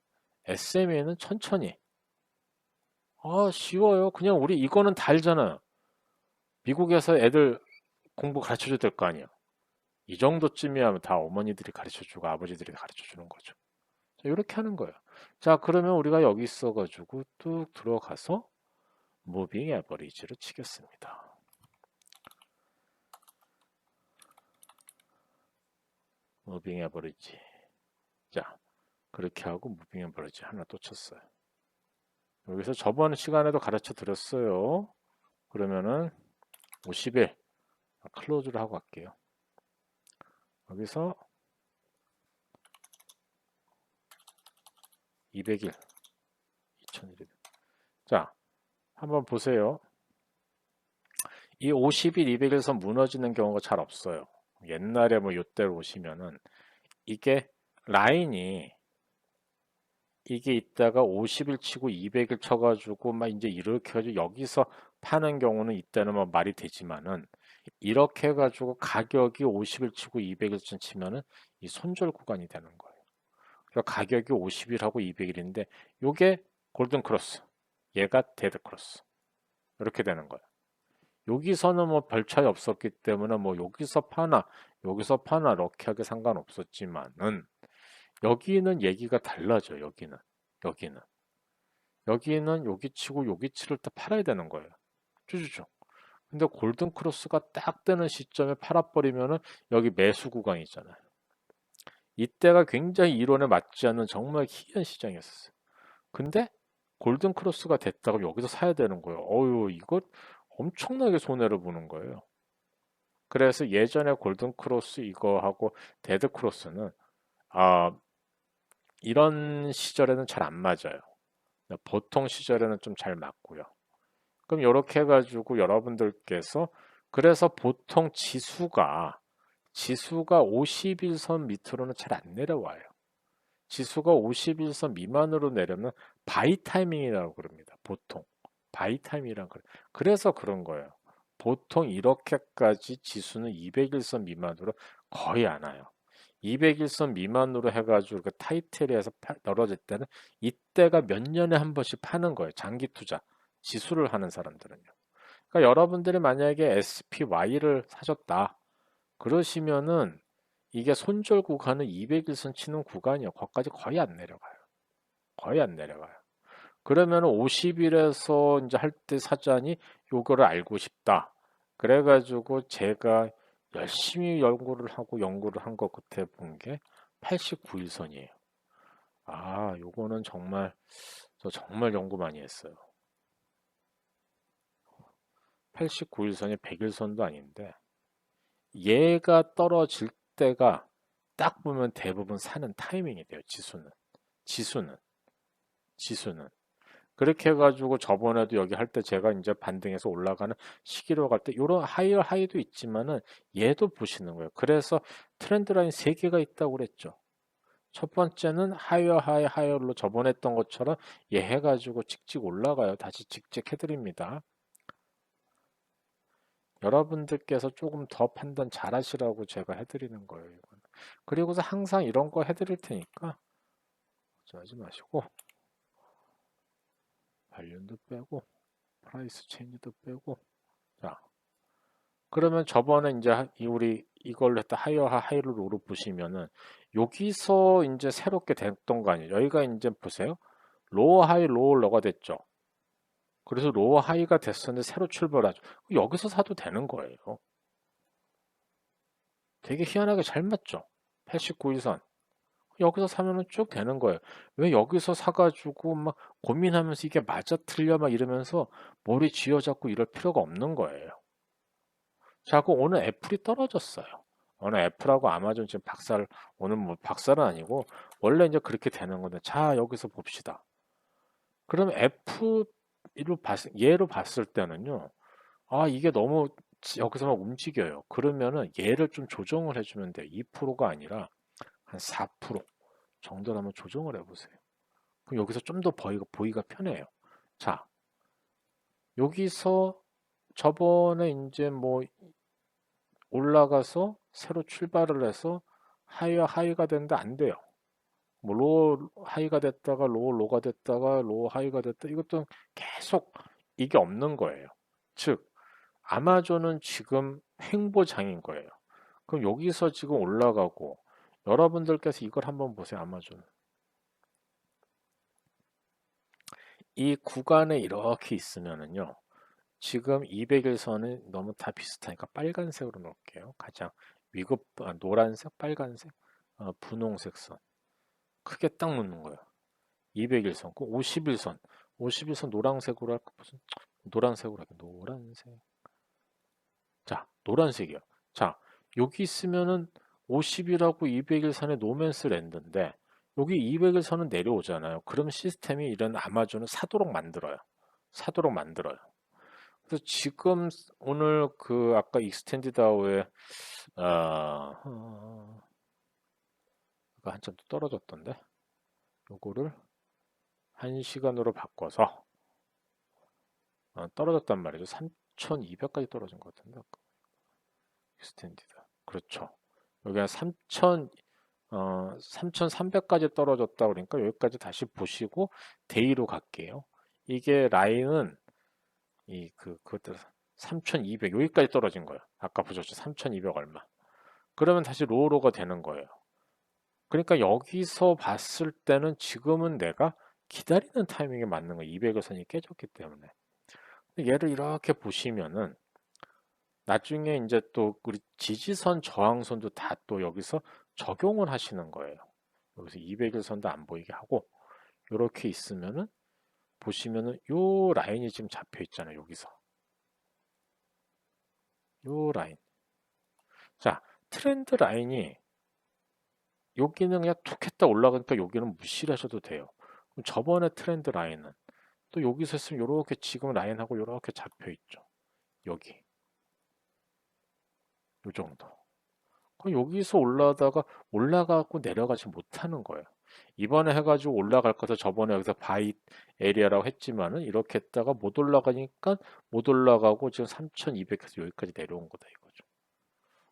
SMA는 천천히. 쉬워요. 그냥 우리 이거는 다 알잖아요. 미국에서 애들 공부 가르쳐 줘야 될 거 아니에요. 이 정도쯤이야 다 어머니들이 가르쳐 주고 아버지들이 가르쳐 주는 거죠. 자, 이렇게 하는 거예요. 자, 그러면 우리가 여기 있어가지고 뚝 들어가서 무빙 에버리지를 치겠습니다. 무빙 에버리지. 자, 그렇게 하고 무빙 에버리지 하나 또 쳤어요. 여기서 저번 시간에도 가르쳐 드렸어요. 그러면은 50일 클로즈를 하고 갈게요. 여기서 200일 2100일. 자, 한번 보세요. 이 50일, 200일선 무너지는 경우가 잘 없어요. 옛날에 뭐 요때로 오시면은 이게 라인이 이게 있다가 50일 치고 200일 쳐가지고 막 이제 이렇게 해가지고 여기서 파는 경우는 이때는 뭐 말이 되지만은 이렇게 해가지고 가격이 50일 치고 200일 치면은 이 손절 구간이 되는 거예요. 그러니까 가격이 50일하고 200일인데 요게 골든 크로스, 얘가 데드 크로스 이렇게 되는 거예요. 여기서는 뭐 별 차이 없었기 때문에 뭐 여기서 파나 이렇게 하게 상관없었지만은 여기는 얘기가 달라져. 여기는 여기는 여기 치고 여기 치를 때 팔아야 되는 거예요. 쭈쭈쭈. 근데 골든 크로스가 딱 뜨는 시점에 팔아버리면은 여기 매수 구간이 있잖아요. 이때가 굉장히 이론에 맞지 않는 정말 희한 시장이었어요. 근데 골든 크로스가 됐다고 여기서 사야 되는 거예요. 이거 엄청나게 손해를 보는 거예요. 그래서 예전에 골든 크로스 이거하고 데드 크로스는 아, 이런 시절에는 잘 안 맞아요. 보통 시절에는 좀 잘 맞고요. 그럼 이렇게 해가지고 여러분들께서 그래서 보통 지수가 51선 밑으로는 잘 안 내려와요. 지수가 51선 미만으로 내려면 바이 타이밍이라고 그럽니다. 보통 바이 타이밍이라고 그래요. 그래서 그런 거예요. 보통 이렇게까지 지수는 200일선 미만으로 거의 안 와요. 200일선 미만으로 해가지고 그 타이틀에서 떨어질 때는 이때가 몇 년에 한 번씩 파는 거예요. 장기 투자 지수를 하는 사람들은요. 그러니까 여러분들이 만약에 SPY를 사셨다 그러시면은 이게 손절 구간은 200일선 치는 구간이요. 거기까지 거의 안 내려가요. 거의 안 내려가요. 그러면 50일에서 이제 할 때 사자니 요거를 알고 싶다. 그래가지고 제가 열심히 연구를 한 것 끝에 본 게 89일선이에요. 아, 요거는 정말 저 정말 연구 많이 했어요. 89일선이 100일선도 아닌데 얘가 떨어질 때가 딱 보면 대부분 사는 타이밍이 돼요. 지수는 지수는 그렇게 해가지고 저번에도 여기 할 때 제가 이제 반등해서 올라가는 시기로 갈 때 이런 하이도 있지만은 얘도 보시는 거예요. 그래서 트렌드 라인 3개가 있다고 그랬죠. 첫 번째는 하이어로 저번에 했던 것처럼 얘 해가지고 찍찍 올라가요. 다시 찍찍 해드립니다. 여러분들께서 조금 더 판단 잘 하시라고 제가 해드리는 거예요. 이건. 그리고서 항상 이런 거 해드릴 테니까 하지 마시고 발륜도 빼고 프라이스 체인지도 빼고 자 그러면 저번에 이제 우리 이걸로 했다 하이로로 보시면은 여기서 이제 새롭게 됐던 거 아니에요. 여기가 이제 보세요. 로어 하이 로어 로가 됐죠. 그래서 로어 하이가 됐었는데 새로 출발하죠. 여기서 사도 되는 거예요. 되게 희한하게 잘 맞죠. 89일선. 여기서 사면은 쭉 되는 거예요. 왜 여기서 사가지고 막 고민하면서 이게 맞아 틀려 막 이러면서 머리 쥐어잡고 이럴 필요가 없는 거예요. 자고 오늘 애플이 떨어졌어요. 오늘 애플하고 아마존 지금 오늘 뭐 박살은 아니고 원래 이제 그렇게 되는 건데 자 여기서 봅시다. 그럼 얘로 봤을 때는요. 아 이게 너무 여기서 막 움직여요. 그러면은 얘를 좀 조정을 해주면 돼요. 2%가 아니라 한 4% 정도로 한번 조정을 해보세요. 그럼 여기서 좀 더 보기가 편해요. 자, 여기서 저번에 이제 뭐 올라가서 새로 출발을 해서 하이가 됐는데 안 돼요. 뭐 로우 하이가 됐다가 로가 됐다가 로우 하이가 됐다. 이것도 계속 이게 없는 거예요. 즉, 아마존은 지금 횡보장인 거예요. 그럼 여기서 지금 올라가고 여러분들께서 이걸 한번 보세요. 아마존. 이 구간에 이렇게 있으면은요. 지금 200일선은 너무 다 비슷하니까 빨간색으로 놓을게요. 가장 노란색, 빨간색, 분홍색 선. 크게 딱 놓는 거예요. 200일선, 그 50일선. 50일선 노란색으로 할까? 무슨 노란색으로 할까? 노란색. 자, 노란색이요. 자, 여기 있으면은 50이라고 200일선의 노맨스 랜드인데 여기 200일선은 내려오잖아요. 그럼 시스템이 이런 아마존을 사도록 만들어요. 사도록 만들어요. 그래서 지금 오늘 그 아까 익스텐디드 아워에 아까 한참 또 떨어졌던데 요거를 1시간으로 바꿔서 떨어졌단 말이죠. 3,200까지 떨어진 것 같은데 아까. 익스텐디드 그렇죠. 여기 한 3,300까지 떨어졌다 그러니까 여기까지 다시 보시고 데이로 갈게요. 이게 라인은 그것들 3,200 여기까지 떨어진 거예요. 아까 보셨죠? 3,200 얼마. 그러면 다시 로우로가 되는 거예요. 그러니까 여기서 봤을 때는 지금은 내가 기다리는 타이밍에 맞는 거 200의 선이 깨졌기 때문에 얘를 이렇게 보시면은 나중에 이제 또 우리 지지선 저항선도 다 또 여기서 적용을 하시는 거예요. 여기서 200일 선도 안 보이게 하고 이렇게 있으면은 보시면은 요 라인이 지금 잡혀 있잖아요. 여기서 요 라인. 자, 트렌드 라인이 여기는 그냥 툭 했다 올라가니까 여기는 무시를 하셔도 돼요. 그럼 저번에 트렌드 라인은 또 여기서 있으면 요렇게 지금 라인하고 요렇게 잡혀 있죠. 여기 요 정도. 그럼 여기서 올라다가 올라가고 내려가지 못하는 거예요. 이번에 해가지고 올라갈 거서 저번에 여기서 바이 에리아라고 했지만은 이렇게 했다가 못 올라가니까 못 올라가고 지금 3,200에서 여기까지 내려온 거다 이거죠.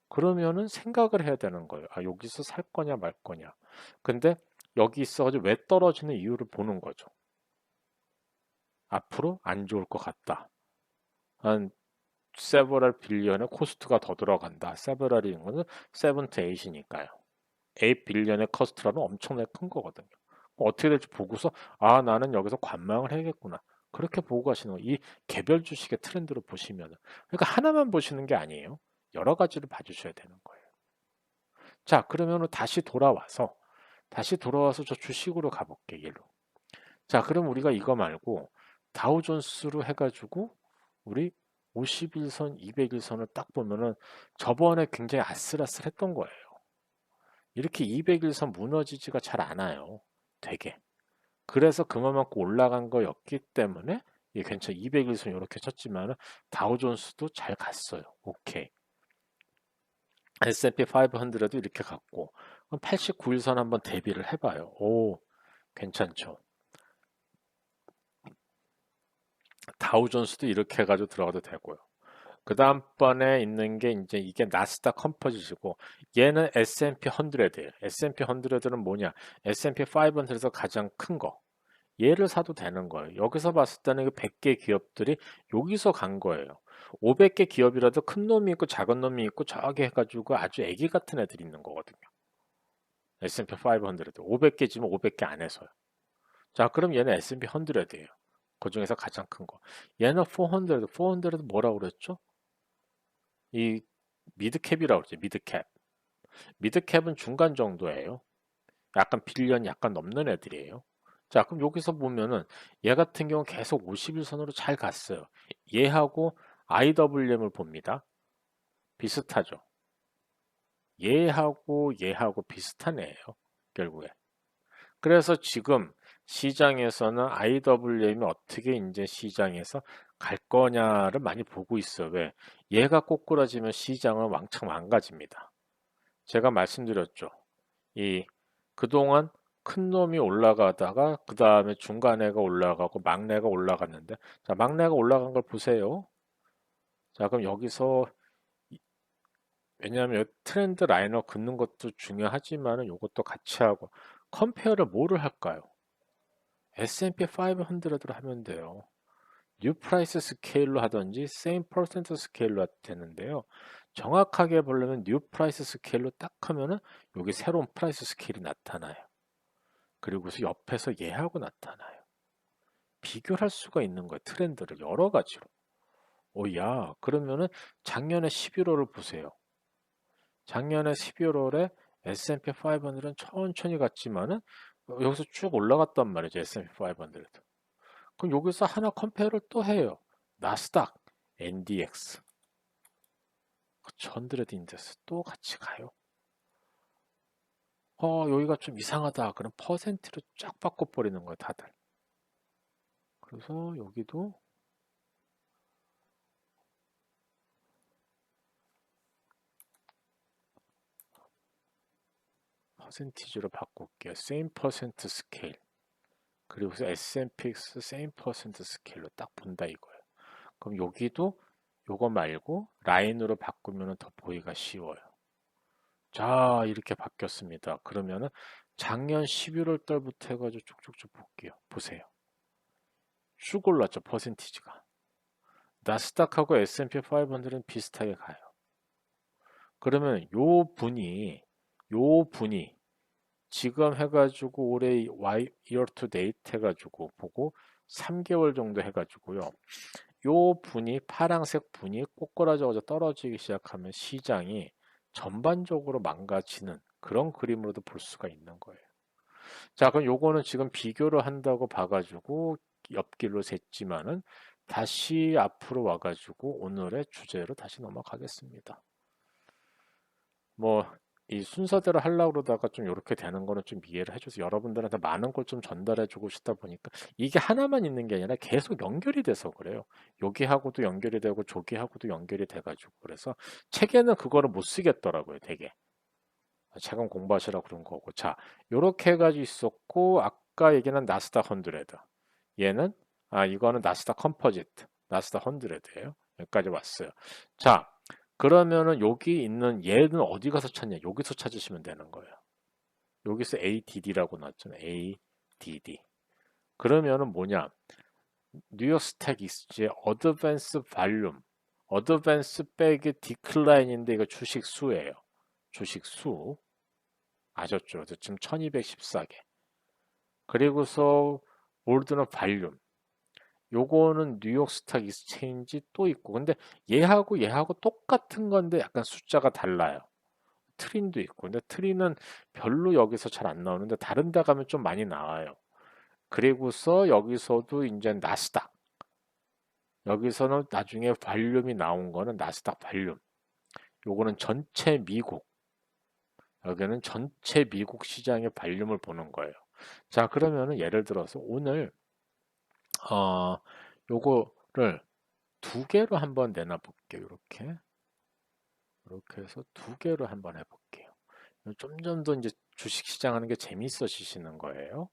그러면은 생각을 해야 되는 거예요. 아, 여기서 살 거냐 말 거냐. 근데 여기 있어가지고 왜 떨어지는 이유를 보는 거죠. 앞으로 안 좋을 것 같다. 한 세버럴 빌리언의 코스트가 더 들어간다. 세버럴이는 거는 7 to 8이니까요. 8 빌리언의 커스트라는 엄청나게 큰 거거든요. 어떻게 될지 보고서 아 나는 여기서 관망을 해야겠구나. 그렇게 보고 가시는 거예요. 이 개별 주식의 트렌드로 보시면 그러니까 하나만 보시는 게 아니에요. 여러 가지를 봐주셔야 되는 거예요. 자 그러면 다시 돌아와서 저 주식으로 가볼게 얘로. 자 그럼 우리가 이거 말고 다우존스로 해가지고 우리 51선, 200일선을 딱 보면은 저번에 굉장히 아슬아슬했던 거예요. 이렇게 200일선 무너지지가 잘 않아요. 되게. 그래서 그만큼 올라간 거였기 때문에 이게 괜찮아. 200일선 이렇게 쳤지만은 다우존스도 잘 갔어요. 오케이. S&P 500도 이렇게 갔고 그럼 89일선 한번 대비를 해봐요. 오, 괜찮죠. 다우존스도 이렇게 해가지고 들어가도 되고요. 그 다음번에 있는 게 이제 이게 나스닥 컴포짓이고 얘는 S&P 100예요. S&P 100는 뭐냐? S&P 500에서 가장 큰 거. 얘를 사도 되는 거예요. 여기서 봤을 때는 그 100개 기업들이 여기서 간 거예요. 500개 기업이라도 큰 놈이 있고 작은 놈이 있고 저기 해가지고 아주 애기 같은 애들이 있는 거거든요. S&P 500도 500개지만 500개 안에서요. 자, 그럼 얘는 S&P 100예요. 그 중에서 가장 큰 거. 얘는 400은 뭐라고 그랬죠? 이 미드캡이라고 그러죠. 미드캡. 미드캡은 중간 정도예요. 약간 빌리언 약간 넘는 애들이에요. 자, 그럼 여기서 보면은 얘 같은 경우는 계속 51선으로 잘 갔어요. 얘하고 IWM을 봅니다. 비슷하죠. 얘하고 비슷한 애예요. 결국에. 그래서 지금 시장에서는 IWM이 어떻게 이제 시장에서 갈 거냐를 많이 보고 있어요. 왜? 얘가 꼬꾸라지면 시장은 왕창 망가집니다. 제가 말씀드렸죠. 이 그동안 큰 놈이 올라가다가 그 다음에 중간애가 올라가고 막내가 올라갔는데 자 막내가 올라간 걸 보세요. 자 그럼 여기서 왜냐하면 트렌드 라인을 긋는 것도 중요하지만은 이것도 같이 하고 컴페어를 뭐를 할까요? S&P 500로 하면 돼요. 뉴 프라이스 스케일로 하든지 세임 퍼센트 스케일로 해도 되는데요. 정확하게 보려면 뉴 프라이스 스케일로 딱 하면은 여기 새로운 프라이스 스케일이 나타나요. 그리고서 옆에서 얘하고 나타나요. 비교를 할 수가 있는 거예요. 트렌드를 여러 가지로. 야, 그러면은 작년에 11월을 보세요. 작년에 11월에 S&P 500은 천천히 갔지만은 여기서 쭉 올라갔단 말이죠. S&P 500도. 그럼 여기서 하나 컴페어를 또 해요. 나스닥, NDX, 100 인덱스 또 같이 가요. 여기가 좀 이상하다. 그럼 퍼센트로 쫙 바꿔버리는 거예요, 다들. 그래서 여기도 퍼센티지로 바꿀게요. same 퍼센트 스케일. 그리고 S&Px same 퍼센트 스케일로 딱 본다 이거예요. 그럼 여기도 요거 말고 라인으로 바꾸면 더 보기가 쉬워요. 자, 이렇게 바뀌었습니다. 그러면은 작년 11월 달부터 해가지고 쭉쭉쭉 볼게요. 보세요. 쭉 올랐죠, 퍼센티지가. 나스닥하고 S&P 500은 비슷하게 가요. 그러면 요 분이 지금 해가지고 올해 year to date 해가지고 보고 3개월 정도 해가지고요. 요 분이 파란색 분이 꼬꾸라져서 떨어지기 시작하면 시장이 전반적으로 망가지는 그런 그림으로도 볼 수가 있는 거예요. 자, 그럼 요거는 지금 비교를 한다고 봐가지고 옆길로 샜지만은 다시 앞으로 와가지고 오늘의 주제로 다시 넘어가겠습니다. 뭐 이 순서대로 하려고 그러다가 좀 이렇게 되는 거는 좀 이해를 해줘서 여러분들한테 많은 걸 좀 전달해주고 싶다 보니까 이게 하나만 있는 게 아니라 계속 연결이 돼서 그래요. 여기하고도 연결이 되고 저기하고도 연결이 돼가지고 그래서 책에는 그거를 못 쓰겠더라고요, 되게. 책은 공부하시라고 그런 거고. 자, 요렇게 해가지고 있었고 아까 얘기한 나스닥 100. 얘는 이거는 나스닥 컴포지트, 나스닥 100예요. 여기까지 왔어요. 자, 그러면은 여기 있는 얘는 어디 가서 찾냐? 여기서 찾으시면 되는 거예요. 여기서 ADD라고 나왔잖아요. ADD. 그러면은 뭐냐? 뉴욕 스택 익스체인지 어드밴스 발륨, 어드밴스 빼기 디클라인인데 이거 주식 수예요. 주식 수. 아셨죠? 지금 1214개. 그리고서 올드는 발륨. 요거는 뉴욕 스탁 익스체인지 또 있고. 근데 얘하고 똑같은 건데 약간 숫자가 달라요. 트린도 있고. 근데 트린은 별로 여기서 잘 안 나오는데 다른 데 가면 좀 많이 나와요. 그리고서 여기서도 이제 나스닥. 여기서는 나중에 발륨이 나온 거는 나스닥 발륨. 요거는 전체 미국. 여기는 전체 미국 시장의 발륨을 보는 거예요. 자, 그러면은 예를 들어서 오늘 어 요거를 두 개로 한번 내놔 볼게요. 이렇게 해서 두 개로 한번 해볼게요. 점점 더 이제 주식 시장 하는 게 재밌어지시는 거예요.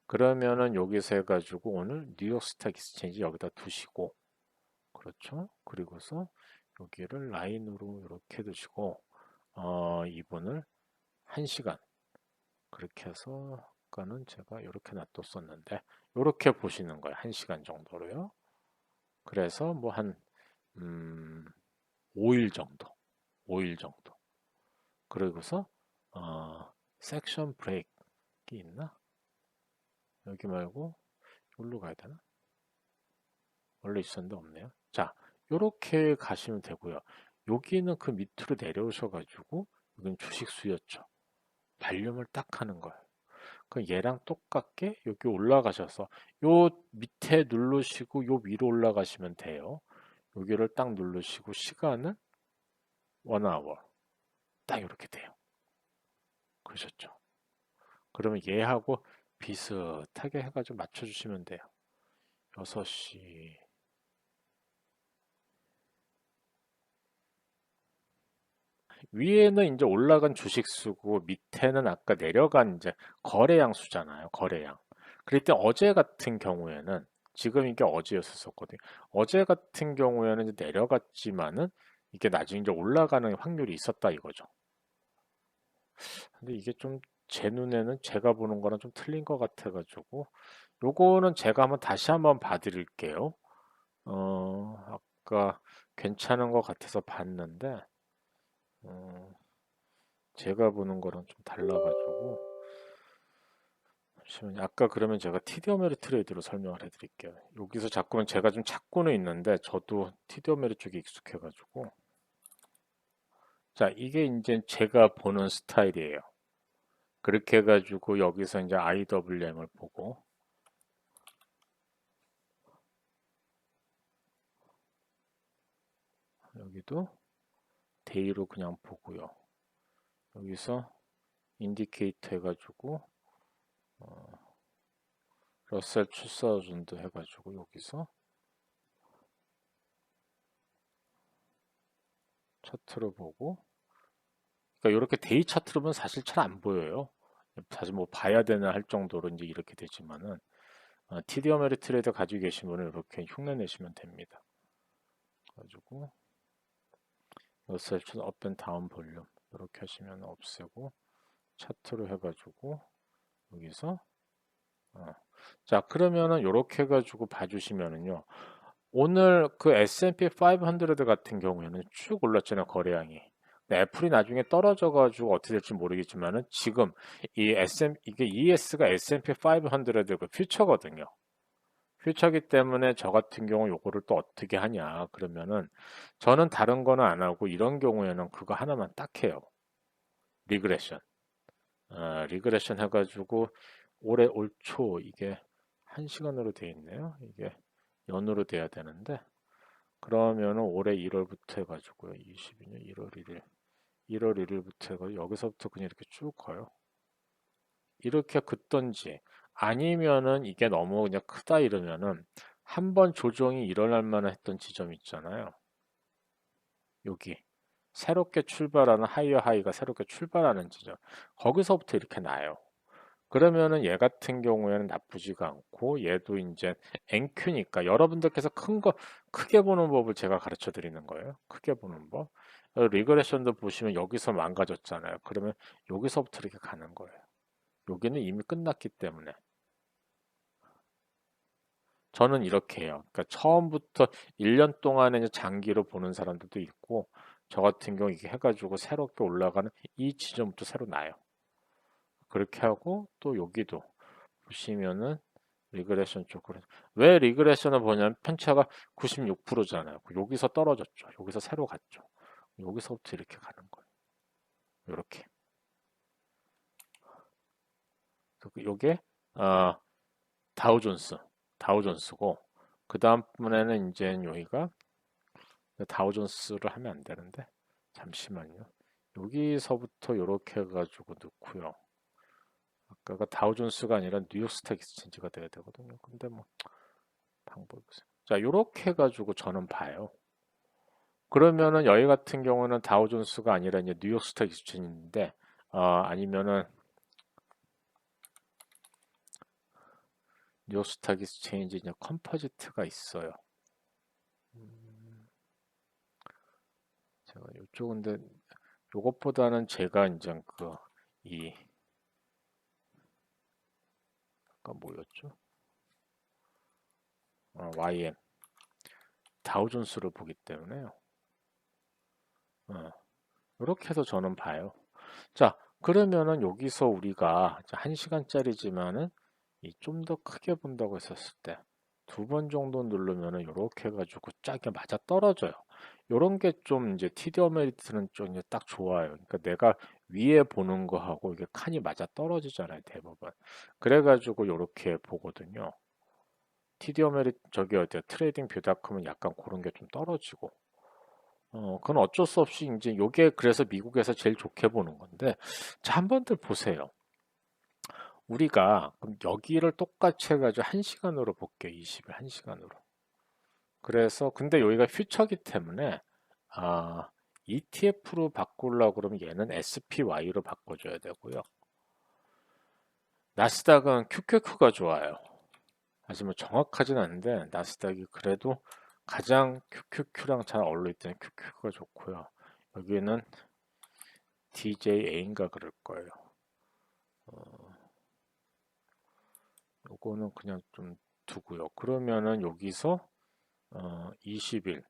그러면은 여기서 해가지고 오늘 뉴욕 스탁 익스체인지 여기다 두시고, 그렇죠? 그리고서 여기를 라인으로 이렇게 두시고, 이분을 1시간 그렇게 해서 아까는 제가 이렇게 놔뒀었는데 이렇게 보시는 거예요. 1시간 정도로요. 그래서 뭐 한 5일 정도, 5일 정도. 그리고서 섹션 브레이크 있나? 여기 말고 여기로 가야 되나? 원래 있었는데 없네요. 자, 요렇게 가시면 되고요. 여기는 그 밑으로 내려오셔가지고 여기는 주식수였죠. 발륨을 딱 하는 거예요. 그 얘랑 똑같게 여기 올라가셔서 요 밑에 누르시고 요 위로 올라가시면 돼요. 여기를 딱 누르시고 시간은 1hour 딱 이렇게 돼요. 그러셨죠? 그러면 얘하고 비슷하게 해가지고 맞춰주시면 돼요. 6시 위에는 이제 올라간 주식 수고 밑에는 아까 내려간 이제 거래량 수잖아요. 거래량. 그럴 때 어제 같은 경우에는 지금 이게 어제였었거든요. 어제 같은 경우에는 이제 내려갔지만은 이게 나중에 이제 올라가는 확률이 있었다 이거죠. 근데 이게 좀 제 눈에는 제가 보는 거랑 좀 틀린 것 같아가지고 요거는 제가 다시 한번 봐드릴게요. 아까 괜찮은 것 같아서 봤는데 어, 제가 보는 거랑 좀 달라가지고 잠시만요. 아까 그러면 제가 TD어메리 트레이드로 설명을 해드릴게요. 여기서 자꾸만 제가 좀 찾고는 있는데 저도 TD어메리 쪽에 익숙해가지고 자 이게 이제 제가 보는 스타일이에요. 그렇게 해가지고 여기서 이제 IWM을 보고 여기도 데이로 그냥 보고요. 여기서 인디케이터 해가지고 러셀 2000 해가지고 여기서 차트로 보고 그러니까 이렇게 데이 차트로 보면 사실 잘 안 보여요. 사실 뭐 봐야 되나 할 정도로 이제 이렇게 되지만은 TD어메리 트레이더 가지고 계신 분은 이렇게 흉내 내시면 됩니다. 가지고 러셀 업앤다운 볼륨 이렇게 하시면 없애고 차트로 해가지고 여기서 자 그러면은 이렇게 해가지고 봐주시면은요 오늘 그 S&P 500 같은 경우에는 쭉 올랐잖아요 거래량이. 근데 애플이 나중에 떨어져가지고 어떻게 될지 모르겠지만은 지금 이게 ES가 S&P 500 그 퓨처거든요. 퓨처기 때문에 저 같은 경우 요거를 또 어떻게 하냐 그러면은 저는 다른 거는 안 하고 이런 경우에는 그거 하나만 딱 해요. 리그레션. 리그레션 해가지고 올해 올 초 이게 1시간으로 돼 있네요. 이게 연으로 돼야 되는데 그러면은 올해 1월부터 해가지고요. 22년 1월 1일 1월 1일부터 해서 여기서부터 그냥 이렇게 쭉 가요. 이렇게 긋던지 아니면은 이게 너무 그냥 크다 이러면은 한번 조정이 일어날 만한 했던 지점 있잖아요. 여기 새롭게 출발하는 하이어 하이가 새롭게 출발하는 지점 거기서부터 이렇게 나요. 그러면은 얘 같은 경우에는 나쁘지가 않고 얘도 이제 NQ니까 여러분들께서 큰 거 크게 보는 법을 제가 가르쳐 드리는 거예요. 크게 보는 법. 리그레션도 보시면 여기서 망가졌잖아요. 그러면 여기서부터 이렇게 가는 거예요. 여기는 이미 끝났기 때문에 저는 이렇게 해요. 그러니까 처음부터 1년 동안에 이제 장기로 보는 사람들도 있고 저 같은 경우 이게 해가지고 새롭게 올라가는 이 지점부터 새로 나요. 그렇게 하고 또 여기도 보시면은 리그레션 쪽으로 왜 리그레션을 보냐면 편차가 96%잖아요. 여기서 떨어졌죠. 여기서 새로 갔죠. 여기서부터 이렇게 가는 거예요. 이렇게. 요게 어, 다우존스, 다우존스고 그 다음번에는 이제 여기가 다우존스를 하면 안 되는데 잠시만요. 여기서부터 이렇게 해가지고 넣고요. 아까가 다우존스가 아니라 뉴욕 스탁 익스체인지가 돼야 되거든요. 근데 뭐 방법이 없어요. 자, 이렇게 해가지고 저는 봐요. 그러면은 여기 같은 경우는 다우존스가 아니라 이제 뉴욕 스탁 익스체인지인데 아니면은 뉴욕 스탁 익스체인지 이제 컴포지트가 있어요. 제가 이쪽은 데 요것보다는 제가 이제 이 아까 뭐였죠? YM 다우존스를 보기 때문에요. 이렇게 해서 저는 봐요. 자, 그러면은 여기서 우리가 1시간짜리지만은 좀 더 크게 본다고 했었을 때 두 번 정도 누르면은 이렇게 해가지고 짜게 맞아 떨어져요. 요런 게 좀 이제 TD 메리트는 좀 이제 딱 좋아요. 그러니까 내가 위에 보는 거하고 이게 칸이 맞아 떨어지잖아요, 대부분. 그래가지고 요렇게 보거든요. TD 메리트 저기 어디야 트레이딩 뷰닷컴은 약간 그런 게 좀 떨어지고. 그건 어쩔 수 없이 이제 요게 그래서 미국에서 제일 좋게 보는 건데, 자, 한번들 보세요. 우리가 그럼 여기를 똑같이 해가지고 1시간으로 볼게요. 20일 1시간으로. 그래서 근데 여기가 퓨처기 때문에 ETF로 바꾸려고 그러면 얘는 SPY로 바꿔줘야 되고요. 나스닥은 QQQ가 좋아요. 하지만 정확하진 않은데 나스닥이 그래도 가장 QQQ랑 잘 어울릴 때는 QQQ가 좋고요. 여기는 DJA인가 그럴 거예요. 요거는 그냥 좀 두고요. 그러면은 여기서 20일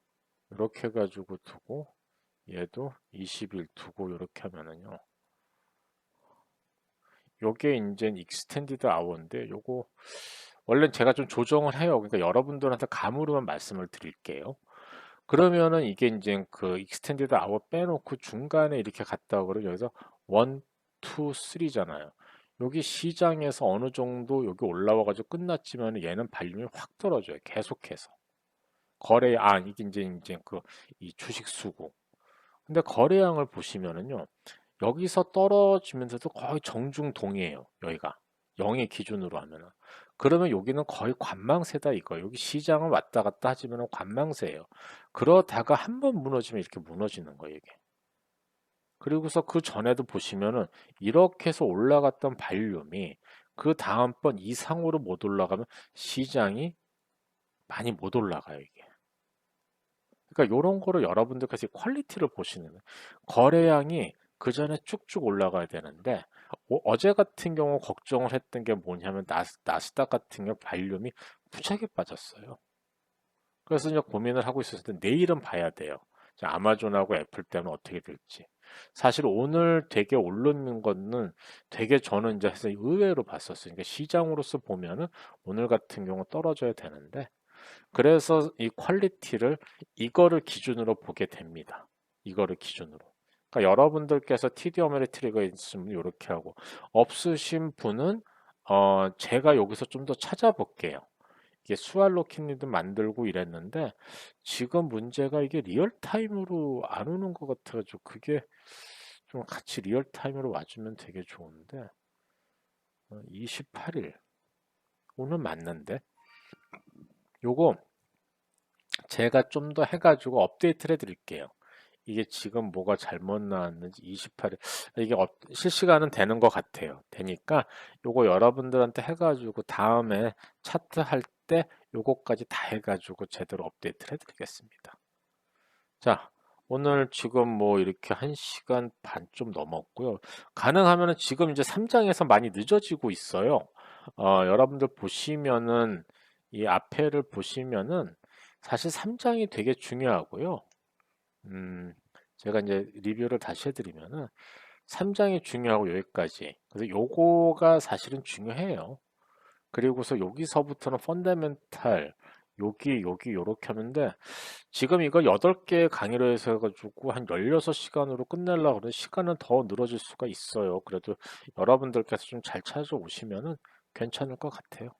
이렇게 해가지고 두고 얘도 20일 두고 이렇게 하면은요. 요게 이제 익스텐디드 아워인데 요거 원래 제가 좀 조정을 해요. 그러니까 여러분들한테 감으로만 말씀을 드릴게요. 그러면은 이게 이제 그 익스텐디드 아워 빼놓고 중간에 이렇게 갔다 그러면 여기서 1, 2, 3잖아요. 여기 시장에서 어느 정도 여기 올라와가지고 끝났지만 얘는 발림이 확 떨어져요. 계속해서. 이게 이제 이 주식 수고. 근데 거래량을 보시면은요. 여기서 떨어지면서도 거의 정중동이에요. 여기가. 0의 기준으로 하면은. 그러면 여기는 거의 관망세다 이거. 여기 시장을 왔다 갔다 하지만 관망세예요. 그러다가 한 번 무너지면 이렇게 무너지는 거예요, 이게. 그리고서 그 전에도 보시면은 이렇게 해서 올라갔던 발륨이 그 다음번 이상으로 못 올라가면 시장이 많이 못 올라가요, 이게. 그러니까 요런 거를 여러분들께서 퀄리티를 보시는 거예요. 거래량이 그 전에 쭉쭉 올라가야 되는데 어제 같은 경우 걱정을 했던 게 뭐냐면 나스닥 같은 경우 발륨이 무지하게 빠졌어요. 그래서 이제 고민을 하고 있었을 때 내일은 봐야 돼요. 자, 아마존하고 애플 때문에 어떻게 될지. 사실 오늘 되게 오르는 거는 되게 저는 이제 해서 의외로 봤었어요. 그러니까 시장으로서 보면은 오늘 같은 경우 떨어져야 되는데 그래서 이 퀄리티를 이거를 기준으로 보게 됩니다. 이거를 기준으로. 그러니까 여러분들께서 TD 어메리 트리거 있으면 이렇게 하고 없으신 분은 제가 여기서 좀 더 찾아볼게요. 이게 수알로키니도 만들고 이랬는데 지금 문제가 이게 리얼타임으로 안 오는 것 같아가지고 그게 좀 같이 리얼타임으로 와주면 되게 좋은데 28일 오늘 맞는데 요거 제가 좀 더 해가지고 업데이트를 해드릴게요. 이게 지금 뭐가 잘못 나왔는지 28일 이게 실시간은 되는 것 같아요. 되니까 요거 여러분들한테 해가지고 다음에 차트 할 때 요거까지 다 해가지고 제대로 업데이트를 해드리겠습니다. 자, 오늘 지금 뭐 이렇게 1시간 반 좀 넘었고요. 가능하면은 지금 이제 3장에서 많이 늦어지고 있어요. 여러분들 보시면은 이 앞에를 보시면은 사실 3장이 되게 중요하고요. 음, 제가 이제 리뷰를 다시 해드리면은 3장이 중요하고 여기까지. 그래서 요거가 사실은 중요해요. 그리고서 여기서부터는 펀더멘탈, 여기 요렇게 하는데 지금 이거 8개 강의로 해서 해가지고 한 16시간으로 끝내려고 그러는데 시간은 더 늘어질 수가 있어요. 그래도 여러분들께서 좀 잘 찾아오시면은 괜찮을 것 같아요.